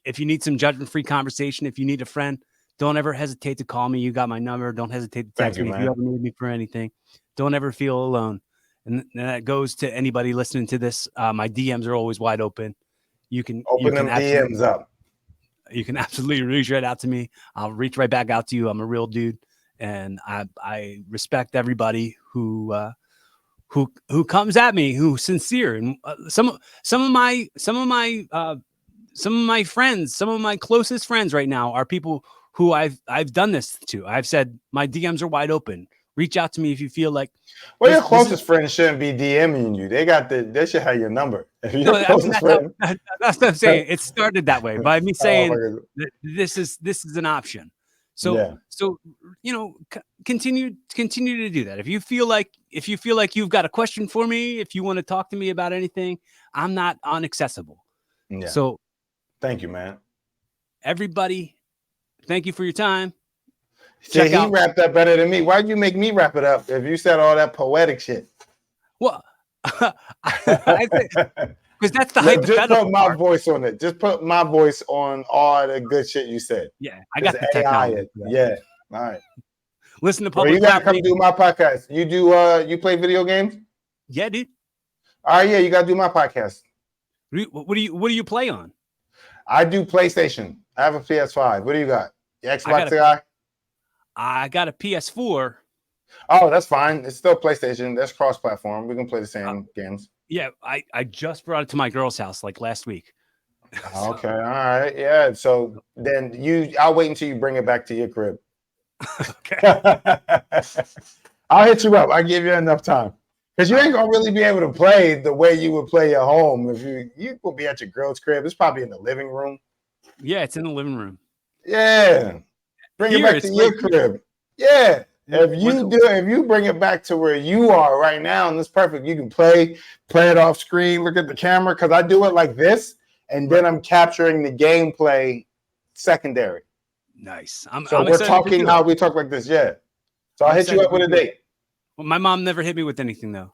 If you need some judgment-free conversation, if you need a friend, don't ever hesitate to call me. You got my number. Don't hesitate to text me if you ever need me for anything. Don't ever feel alone. And that goes to anybody listening to this. My DMs are always wide open. You can open them DMs up. You can absolutely reach right out to me. I'll reach right back out to you. I'm a real dude, and I respect everybody who comes at me, who's sincere. And some of my friends, some of my closest friends right now are people who I've done this to. I've said my DMs are wide open. Reach out to me if you feel like. Well, your closest friends shouldn't be DMing you. They should have your number. If your closest friend, that's what I'm saying. It started that way by me saying that this is an option. So continue to do that. If you feel like you've got a question for me, if you want to talk to me about anything, I'm not inaccessible. Yeah. So. Thank you, man. Everybody, thank you for your time. See, he wrapped up better than me. Why'd you make me wrap it up if you said all that poetic shit? Well, because that's the hypothetical. Just put my voice on it. Just put my voice on all the good shit you said. Yeah, I got the technology. Yeah, all right. Listen to public. You gotta come do my podcast. You do. You play video games? Yeah, dude. All right, yeah, you gotta do my podcast. What do you play on? I do PlayStation. I have a PS5. What do you got? You Xbox guy? I got a PS4. Oh, that's fine. It's still PlayStation. That's cross-platform. We can play the same games. Yeah, I just brought it to my girl's house like last week. Okay, all right. Yeah, so then I'll wait until you bring it back to your crib. Okay. I'll hit you up. I'll give you enough time. Because you ain't gonna really be able to play the way you would play at home. If you will be at your girl's crib, it's probably in the living room. Yeah, it's in the living room. Yeah, bring it back to your crib. Yeah, if you bring it back to where you are right now, and it's perfect. You can play it off screen. Look at the camera, because I do it like this, and then I'm capturing the gameplay secondary. Nice. We're talking how we talk like this. Yeah. So I'll hit you up with a date. Well, my mom never hit me with anything though.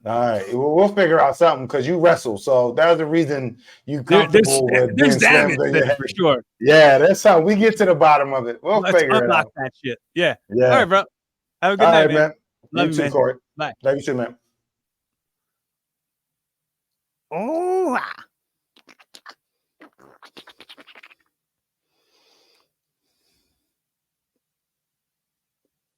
All right, we'll figure out something because you wrestle, so that's the reason you comfortable with there's damage there for sure. Yeah, that's how we get to the bottom of it. Let's figure it out. That shit. Yeah. Yeah. All right, bro. Have a good night, man. Love you too, Cory. Bye. Love you too, man. Oh, ah.